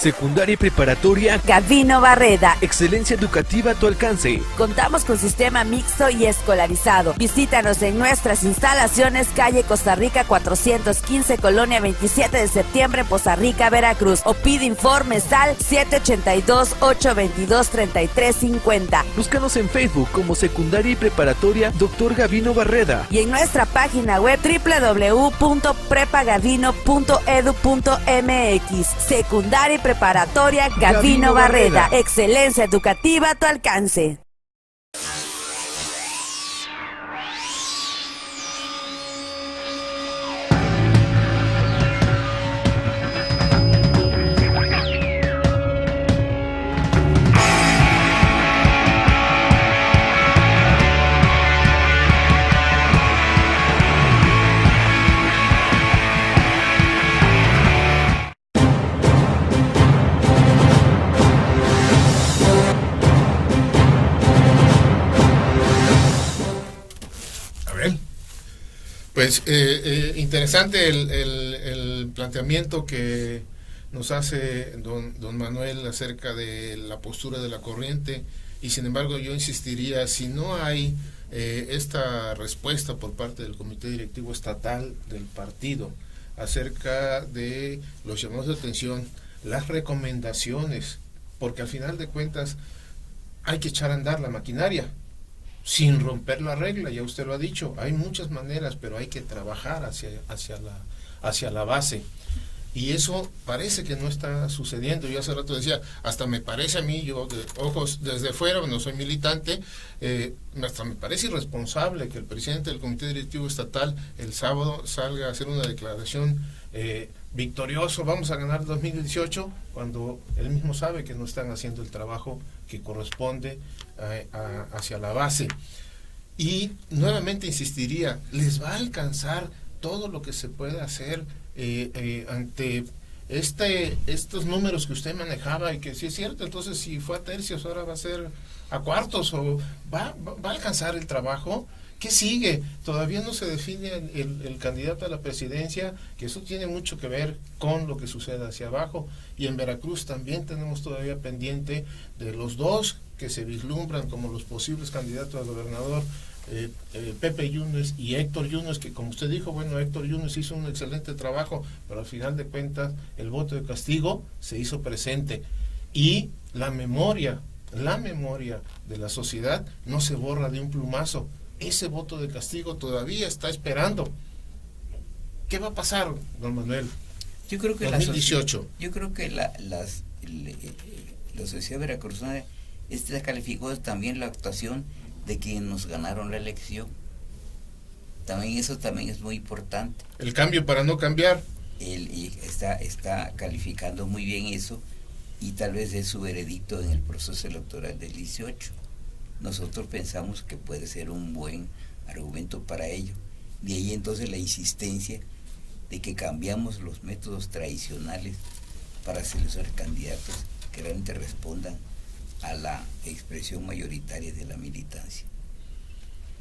Secundaria y preparatoria Gavino Barreda. Excelencia educativa a tu alcance. Contamos con sistema mixto y escolarizado. Visítanos en nuestras instalaciones, calle Costa Rica 415, Colonia 27 de septiembre, Poza Rica, Veracruz. O pide informes al 782-822-3350. Búscanos en Facebook como Secundaria y Preparatoria Dr. Gavino Barreda. Y en nuestra página web www.prepagavino.edu.mx. Secundaria y preparatoria Gavino Barreda. Excelencia educativa a tu alcance. Pues interesante el planteamiento que nos hace don Manuel acerca de la postura de la corriente, y sin embargo yo insistiría, si no hay esta respuesta por parte del Comité Directivo Estatal del partido acerca de los llamados de atención, las recomendaciones, porque al final de cuentas hay que echar a andar la maquinaria sin romper la regla, ya usted lo ha dicho, hay muchas maneras, pero hay que trabajar hacia la base, y eso parece que no está sucediendo. Yo hace rato decía, hasta me parece a mí, yo de ojos desde fuera, no soy militante, hasta me parece irresponsable que el presidente del Comité Directivo Estatal el sábado salga a hacer una declaración victorioso, vamos a ganar 2018, cuando él mismo sabe que no están haciendo el trabajo que corresponde hacia la base. Y nuevamente insistiría, les va a alcanzar todo lo que se puede hacer ante estos números que usted manejaba, y que sí es cierto, entonces si fue a tercios ahora va a ser a cuartos, o va a alcanzar el trabajo. ¿Qué sigue? Todavía no se define el candidato a la presidencia, que eso tiene mucho que ver con lo que sucede hacia abajo. Y en Veracruz también tenemos todavía pendiente de los dos que se vislumbran como los posibles candidatos a gobernador, Pepe Yunes y Héctor Yunes, que como usted dijo, bueno, Héctor Yunes hizo un excelente trabajo, pero al final de cuentas el voto de castigo se hizo presente, y la memoria de la sociedad no se borra de un plumazo. Ese voto de castigo todavía está esperando. ¿Qué va a pasar, don Manuel? Yo creo que 2018. Yo creo que la sociedad veracruzana calificó también la actuación de quienes nos ganaron la elección. También eso también es muy importante. El cambio para no cambiar. Y está calificando muy bien eso, y tal vez es su veredicto en el proceso electoral del 18. Nosotros pensamos que puede ser un buen argumento para ello. De ahí entonces la insistencia de que cambiamos los métodos tradicionales para seleccionar candidatos que realmente respondan a la expresión mayoritaria de la militancia.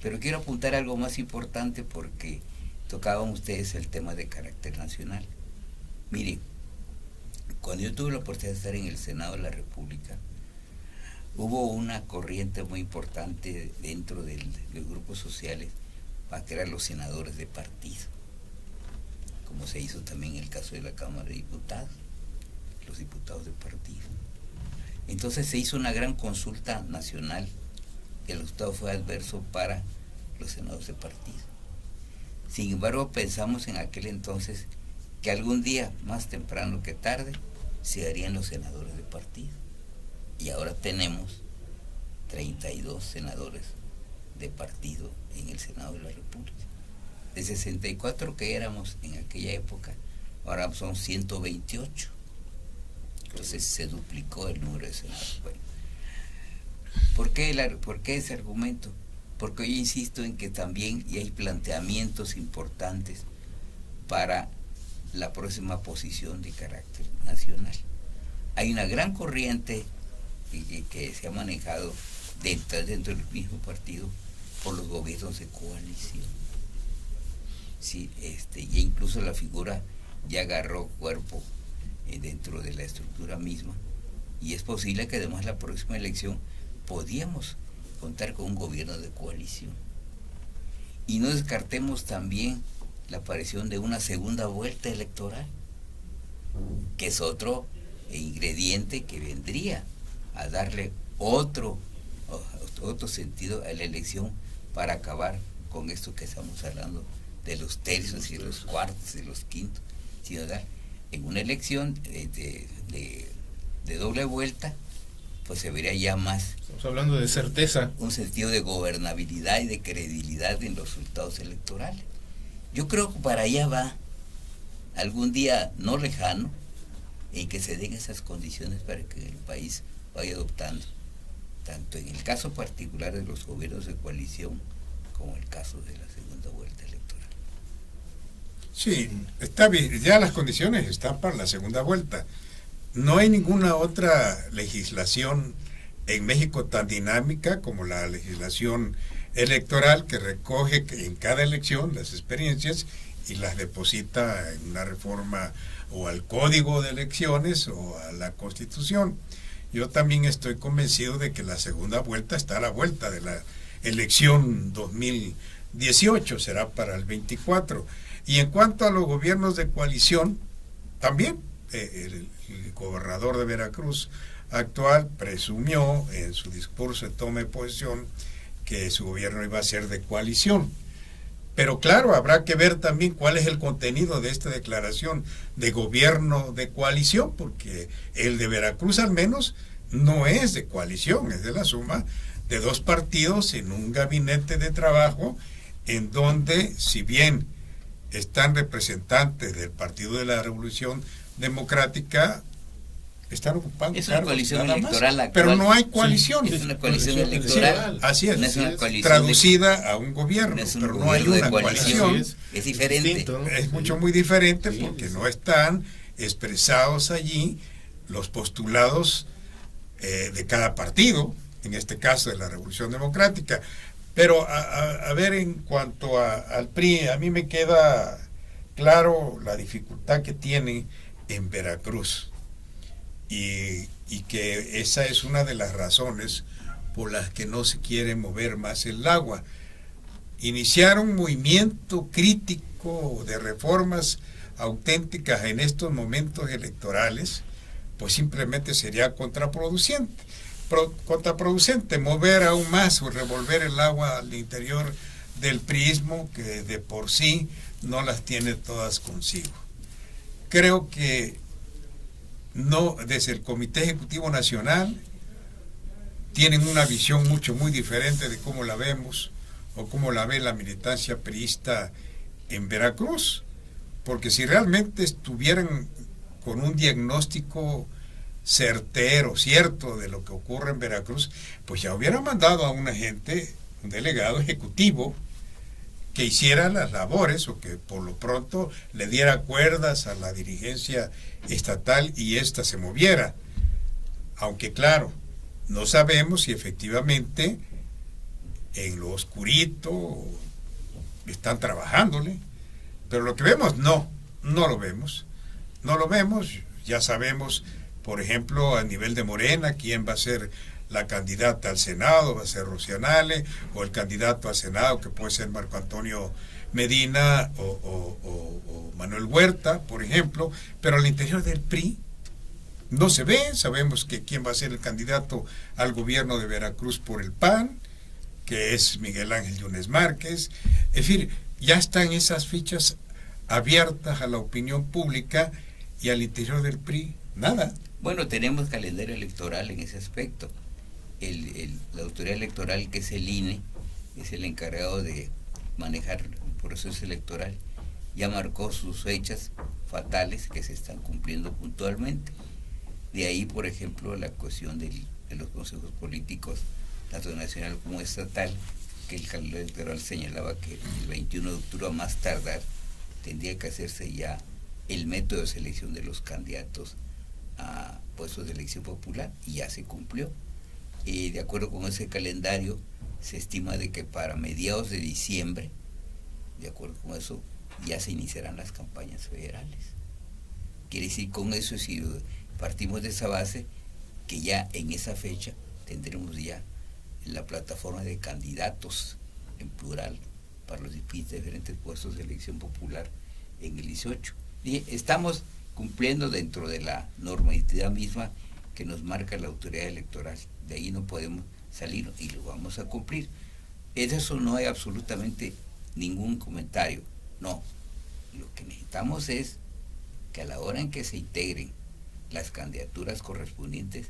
Pero quiero apuntar algo más importante, porque tocaban ustedes el tema de carácter nacional. Miren, cuando yo tuve la oportunidad de estar en el Senado de la República, hubo una corriente muy importante dentro de los grupos sociales para crear los senadores de partido, como se hizo también en el caso de la Cámara de Diputados, los diputados de partido. Entonces se hizo una gran consulta nacional, y el resultado fue adverso para los senadores de partido. Sin embargo, pensamos en aquel entonces que algún día, más temprano que tarde, se harían los senadores de partido. Y ahora tenemos 32 senadores de partido en el Senado de la República. De 64 que éramos en aquella época, ahora son 128. Entonces se duplicó el número de senadores. Bueno, ¿por qué ese argumento? Porque yo insisto en que también hay planteamientos importantes para la próxima posición de carácter nacional. Hay una gran corriente que se ha manejado dentro del mismo partido por los gobiernos de coalición. Sí, y incluso la figura ya agarró cuerpo dentro de la estructura misma, y es posible que además la próxima elección podíamos contar con un gobierno de coalición. Y no descartemos también la aparición de una segunda vuelta electoral, que es otro ingrediente que vendría a darle otro sentido a la elección para acabar con esto que estamos hablando de los tercios y los cuartos y los quintos, sino dar en una elección de doble vuelta, pues se vería ya más. Estamos hablando de certeza. Un sentido de gobernabilidad y de credibilidad en los resultados electorales. Yo creo que para allá va algún día no lejano en que se den esas condiciones para que el país vaya adoptando, tanto en el caso particular de los gobiernos de coalición como el caso de la segunda vuelta electoral. Sí, está bien, ya las condiciones están para la segunda vuelta. No hay ninguna otra legislación en México tan dinámica como la legislación electoral, que recoge en cada elección las experiencias y las deposita en una reforma o al código de elecciones o a la Constitución. Yo también estoy convencido de que la segunda vuelta está a la vuelta de la elección 2018, será para el 24. Y en cuanto a los gobiernos de coalición, también el gobernador de Veracruz actual presumió en su discurso de toma de posesión que su gobierno iba a ser de coalición. Pero claro, habrá que ver también cuál es el contenido de esta declaración de gobierno de coalición, porque el de Veracruz al menos no es de coalición, es de la suma de dos partidos en un gabinete de trabajo en donde, si bien están representantes del Partido de la Revolución Democrática, están ocupando es una coalición electoral actual, pero no hay coalición. Sí, es una coalición electoral. Así es, no es una coalición traducida a un gobierno, pero no hay una coalición. Es diferente. Distinto, ¿no? Es mucho, muy diferente, porque no están expresados allí los postulados de cada partido, en este caso de la Revolución Democrática. Pero a ver, en cuanto al PRI, a mí me queda claro la dificultad que tiene en Veracruz. Y que esa es una de las razones por las que no se quiere mover más el agua. Iniciar un movimiento crítico de reformas auténticas en estos momentos electorales, pues simplemente sería contraproducente, mover aún más o revolver el agua al interior del priismo, que de por sí no las tiene todas consigo. Creo que no, desde el Comité Ejecutivo Nacional tienen una visión muy diferente de cómo la vemos o cómo la ve la militancia priista en Veracruz, porque si realmente estuvieran con un diagnóstico certero, cierto, de lo que ocurre en Veracruz, pues ya hubieran mandado a un delegado ejecutivo que hiciera las labores, o que por lo pronto le diera cuerdas a la dirigencia estatal y ésta se moviera. Aunque claro, no sabemos si efectivamente en lo oscurito están trabajándole, pero lo que vemos no lo vemos. Ya sabemos, por ejemplo, a nivel de Morena, quién va a ser la candidata al Senado, va a ser Rocianale, o el candidato al Senado, que puede ser Marco Antonio Medina o Manuel Huerta, por ejemplo, pero al interior del PRI no se ve. Sabemos que quién va a ser el candidato al gobierno de Veracruz por el PAN, que es Miguel Ángel Yunes Márquez. En fin, ya están esas fichas abiertas a la opinión pública, y al interior del PRI, nada. Bueno, tenemos calendario electoral en ese aspecto. La autoridad electoral, que es el INE, es el encargado de manejar el proceso electoral, ya marcó sus fechas fatales que se están cumpliendo puntualmente. De ahí, por ejemplo, la cuestión de los consejos políticos, tanto nacional como estatal, que el calendario electoral señalaba que el 21 de octubre a más tardar tendría que hacerse ya el método de selección de los candidatos a puestos de elección popular, y ya se cumplió. De acuerdo con ese calendario, se estima de que para mediados de diciembre, de acuerdo con eso, ya se iniciarán las campañas federales, Quiere decir, con eso, si partimos de esa base, que ya en esa fecha tendremos ya la plataforma de candidatos en plural para los diferentes puestos de elección popular en el 18. Y estamos cumpliendo dentro de la normatividad misma que nos marca la autoridad electoral. De ahí no podemos salir y lo vamos a cumplir. Eso no hay absolutamente ningún comentario. No, lo que necesitamos es que a la hora en que se integren las candidaturas correspondientes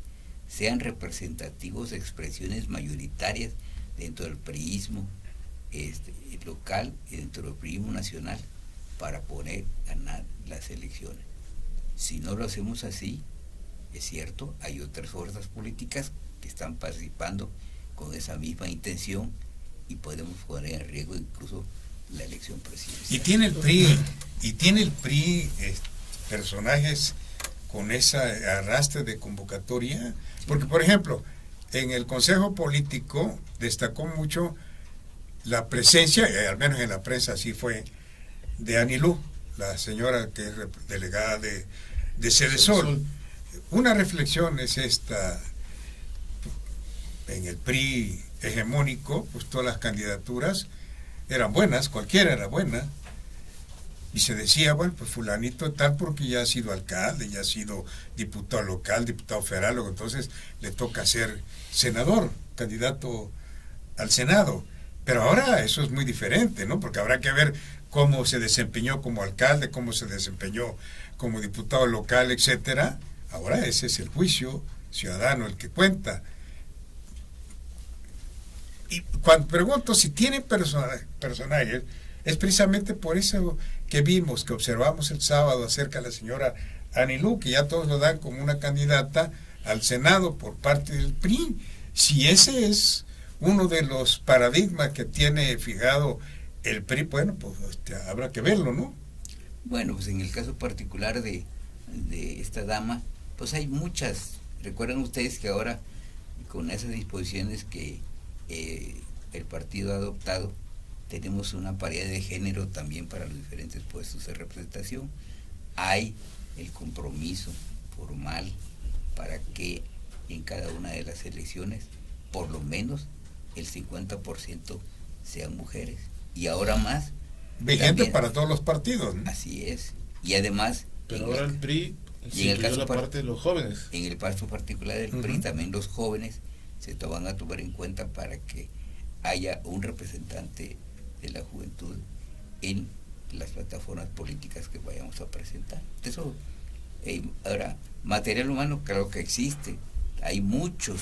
sean representativos de expresiones mayoritarias dentro del priismo local y dentro del priismo nacional para poder ganar las elecciones. Si no lo hacemos así, es cierto, hay otras fuerzas políticas que están participando con esa misma intención y podemos poner en riesgo incluso la elección presidencial. Y tiene el PRI personajes con esa arrastre de convocatoria, porque por ejemplo, en el Consejo Político destacó mucho la presencia, al menos en la prensa así fue, de Anilú, la señora que es delegada de Cedesol. Una reflexión es esta: en el PRI hegemónico, pues todas las candidaturas eran buenas, cualquiera era buena, y se decía, bueno, pues fulanito tal porque ya ha sido alcalde, ya ha sido diputado local, diputado federal, luego entonces le toca ser senador, candidato al Senado. Pero ahora eso es muy diferente, ¿no? Porque habrá que ver cómo se desempeñó como alcalde, cómo se desempeñó como diputado local, etcétera. Ahora ese es el juicio ciudadano el que cuenta. Y cuando pregunto si tienen personajes, es precisamente por eso que vimos, que observamos el sábado acerca de la señora Anilú, que ya todos lo dan como una candidata al Senado por parte del PRI. Si ese es uno de los paradigmas que tiene fijado el PRI, bueno, pues habrá que verlo, ¿no? Bueno, pues en el caso particular de esta dama, pues hay muchas. Recuerden ustedes que ahora, con esas disposiciones que el partido ha adoptado, tenemos una paridad de género también para los diferentes puestos de representación. Hay el compromiso formal para que en cada una de las elecciones, por lo menos el 50% sean mujeres. Y ahora más. Vigente también, para todos los partidos, ¿no? Así es. Y además... Pero ahora el PRI instituyó la parte de los jóvenes. En el caso particular del PRI, también los jóvenes se van a tomar en cuenta para que haya un representante de la juventud en las plataformas políticas que vayamos a presentar. Eso, ahora, material humano, claro que existe. Hay muchos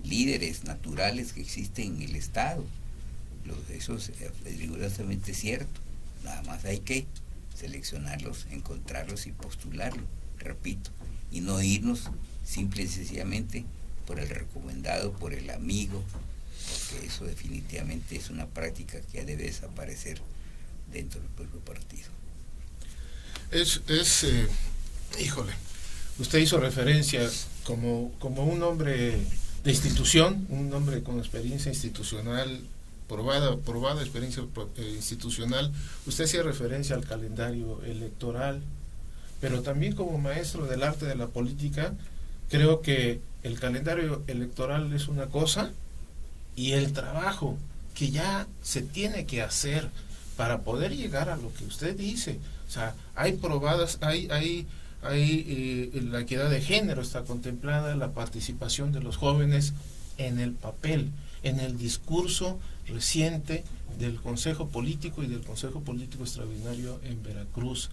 líderes naturales que existen en el Estado. Eso es rigurosamente cierto. Nada más hay que seleccionarlos, encontrarlos y postularlos, repito, y no irnos simple y sencillamente por el recomendado, por el amigo, porque eso definitivamente es una práctica que ya debe desaparecer dentro del propio partido. Híjole, usted hizo referencia como un hombre de institución, un hombre con experiencia institucional, probada experiencia institucional. Usted hacía referencia al calendario electoral, pero también como maestro del arte de la política, creo que el calendario electoral es una cosa y el trabajo que ya se tiene que hacer para poder llegar a lo que usted dice. O sea, hay probadas, hay la equidad de género está contemplada, la participación de los jóvenes en el papel, en el discurso reciente del Consejo Político y del Consejo Político Extraordinario en Veracruz.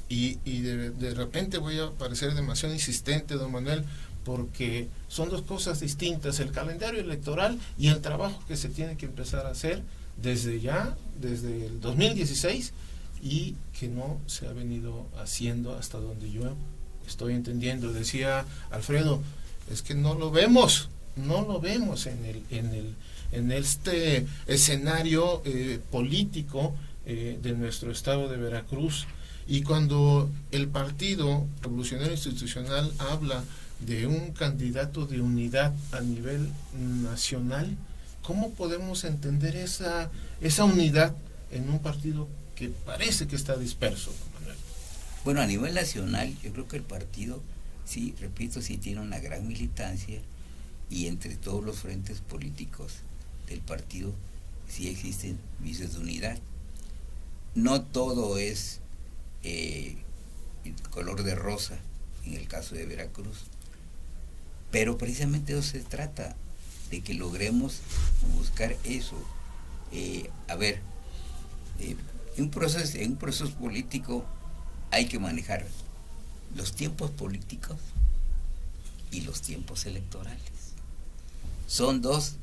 Y de repente voy a parecer demasiado insistente, don Manuel, porque son dos cosas distintas, el calendario electoral y el trabajo que se tiene que empezar a hacer desde el 2016, y que no se ha venido haciendo hasta donde yo estoy entendiendo. Decía Alfredo, es que no lo vemos en este escenario político de nuestro estado de Veracruz. Y cuando el Partido Revolucionario Institucional habla de un candidato de unidad a nivel nacional, ¿cómo podemos entender esa unidad en un partido que parece que está disperso, Manuel? Bueno, a nivel nacional, yo creo que el partido, sí, repito, sí tiene una gran militancia, y entre todos los frentes políticos del partido sí existen visos de unidad. No todo es color de rosa en el caso de Veracruz, pero precisamente de eso se trata, de que logremos buscar eso. En un proceso político hay que manejar los tiempos políticos y los tiempos electorales. Son dos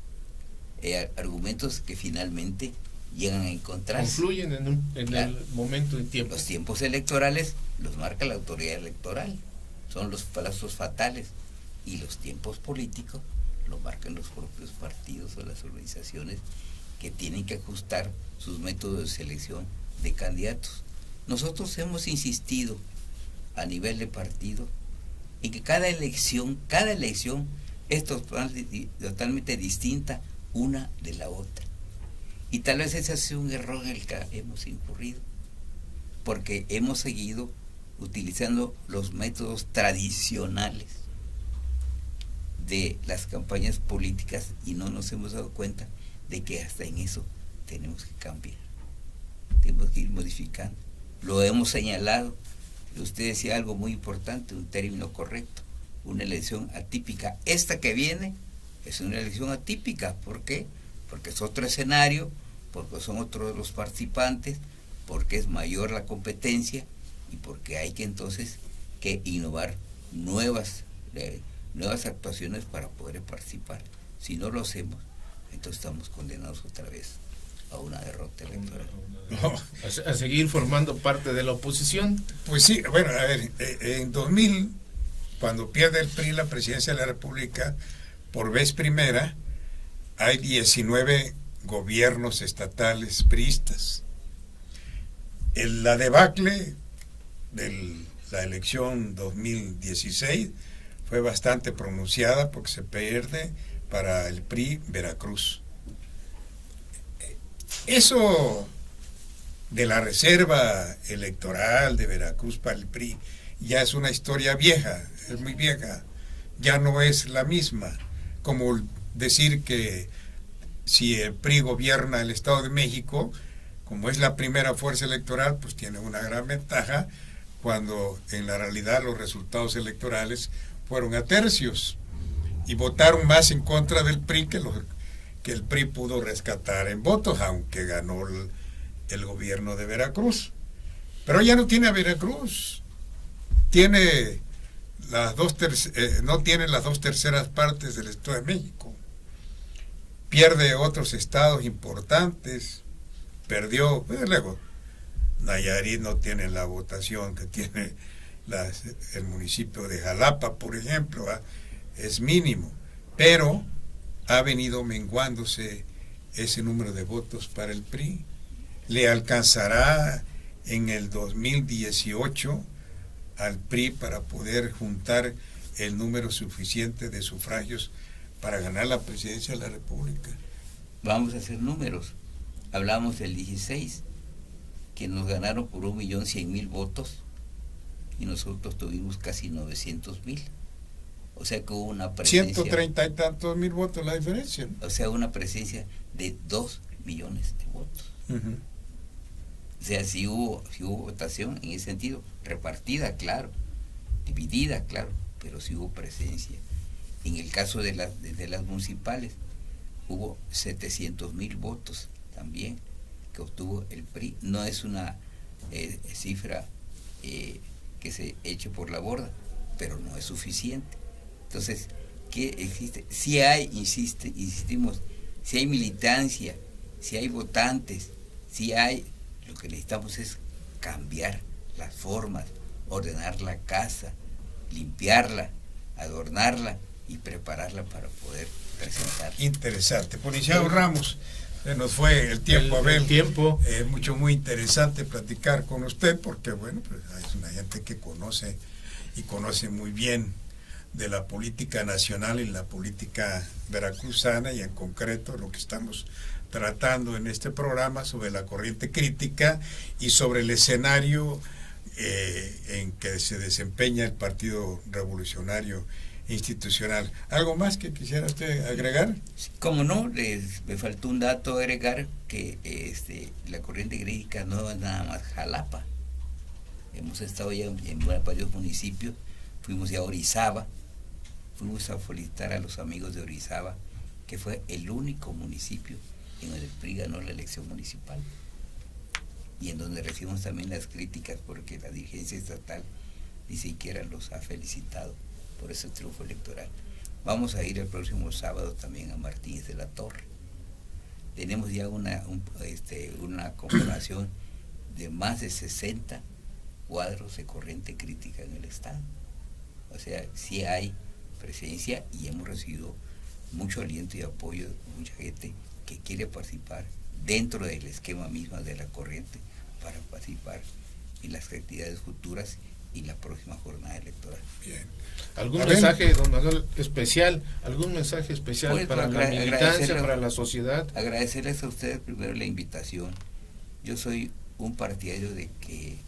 argumentos que finalmente llegan a encontrarse. Confluyen en el momento y tiempo. Los tiempos electorales los marca la autoridad electoral, son los plazos fatales, y los tiempos políticos los marcan los propios partidos o las organizaciones que tienen que ajustar sus métodos de selección de candidatos. Nosotros hemos insistido a nivel de partido en que cada elección es totalmente distinta una de la otra. Y tal vez ese ha sido un error en el que hemos incurrido, porque hemos seguido utilizando los métodos tradicionales de las campañas políticas y no nos hemos dado cuenta de que hasta en eso tenemos que cambiar, tenemos que ir modificando. Lo hemos señalado, usted decía algo muy importante, un término correcto, una elección atípica. Esta que viene es una elección atípica. ¿Por qué? Porque es otro escenario, porque son otros los participantes, porque es mayor la competencia y porque hay que entonces que innovar nuevas actuaciones para poder participar. Si no lo hacemos, entonces estamos condenados otra vez a una derrota electoral. A seguir formando parte de la oposición. Pues sí, bueno, a ver, en 2000, cuando pierde el PRI la presidencia de la República, por vez primera, hay 19 gobiernos estatales priistas. La debacle de la elección 2016 fue bastante pronunciada porque se pierde para el PRI Veracruz. Eso de la reserva electoral de Veracruz para el PRI ya es una historia vieja, es muy vieja, ya no es la misma, como decir que si el PRI gobierna el Estado de México, como es la primera fuerza electoral, pues tiene una gran ventaja, cuando en la realidad los resultados electorales fueron a tercios y votaron más en contra del PRI que el PRI pudo rescatar en votos, aunque ganó el gobierno de Veracruz. Pero ya no tiene a Veracruz, tiene no tiene las 2/3 partes del Estado de México, pierde otros estados importantes, perdió, luego Nayarit no tiene la votación que tiene el municipio de Jalapa, por ejemplo, es mínimo, pero ha venido menguándose ese número de votos para el PRI. Le alcanzará en el 2018 al PRI para poder juntar el número suficiente de sufragios para ganar la presidencia de la República. Vamos a hacer números. Hablamos del 16, que nos ganaron por 1.100.000 votos y nosotros tuvimos casi 900.000. O sea que hubo una presencia... 130 y tantos mil votos la diferencia, ¿no? O sea, una presencia de 2 millones de votos. Uh-huh. O sea, si hubo votación en ese sentido, repartida, claro, dividida, claro, pero sí hubo presencia. En el caso de las municipales, hubo 700.000 votos también que obtuvo el PRI. No es una cifra que se eche por la borda, pero no es suficiente. Entonces, ¿qué existe? Si hay, insistimos, si hay militancia, si hay votantes, si hay, lo que necesitamos es cambiar las formas, ordenar la casa, limpiarla, adornarla y prepararla para poder presentar. Interesante. Licenciado Ramos, se nos fue el tiempo, Abel. Es muy interesante platicar con usted porque, bueno, pues es una gente que conoce y conoce muy bien de la política nacional y la política veracruzana, y en concreto lo que estamos tratando en este programa sobre la corriente crítica y sobre el escenario en que se desempeña el Partido Revolucionario Institucional. ¿Algo más que quisiera usted agregar? Como no, me faltó un dato agregar que la corriente crítica no es nada más Jalapa. Hemos estado ya en varios municipios, fuimos ya a Orizaba, fuimos a felicitar a los amigos de Orizaba, que fue el único municipio en donde el PRI ganó la elección municipal y en donde recibimos también las críticas porque la dirigencia estatal ni siquiera los ha felicitado por ese triunfo electoral. Vamos a ir el próximo sábado también a Martínez de la Torre. Tenemos ya una conformación de más de 60 cuadros de corriente crítica en el estado. O sea, sí hay presencia y hemos recibido mucho aliento y apoyo de mucha gente que quiere participar dentro del esquema mismo de la corriente para participar en las actividades futuras y la próxima jornada electoral. Bien. ¿Algún mensaje, don Manuel, especial? ¿Algún mensaje especial pues, para la militancia, para la sociedad? Agradecerles a ustedes primero la invitación. Yo soy un partidario de que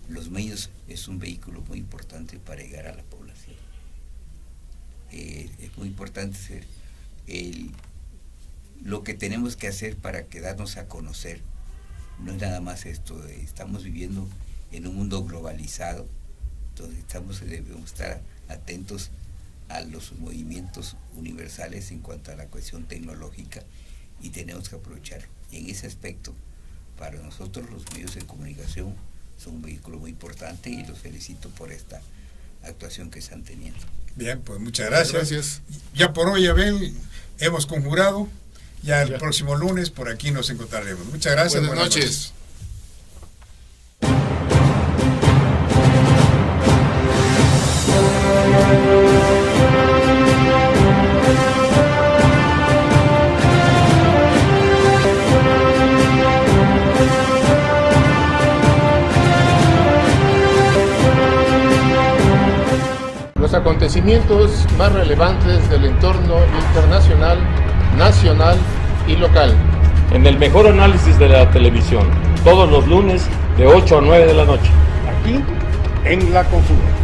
los medios es un vehículo muy importante para llegar a la población. Es muy importante lo que tenemos que hacer para darnos a conocer. No es nada más esto, estamos viviendo en un mundo globalizado, entonces debemos estar atentos a los movimientos universales en cuanto a la cuestión tecnológica y tenemos que aprovecharlo. Y en ese aspecto, para nosotros los medios de comunicación son un vehículo muy importante y los felicito por esta actuación que están teniendo. Bien, pues muchas gracias. Ya por hoy, Abel, hemos conjurado. Ya el próximo lunes por aquí nos encontraremos. Muchas gracias. Buenas noches. Los acontecimientos más relevantes del entorno internacional, nacional y local. En el mejor análisis de la televisión, todos los lunes de 8 a 9 de la noche. Aquí, en La Consulta.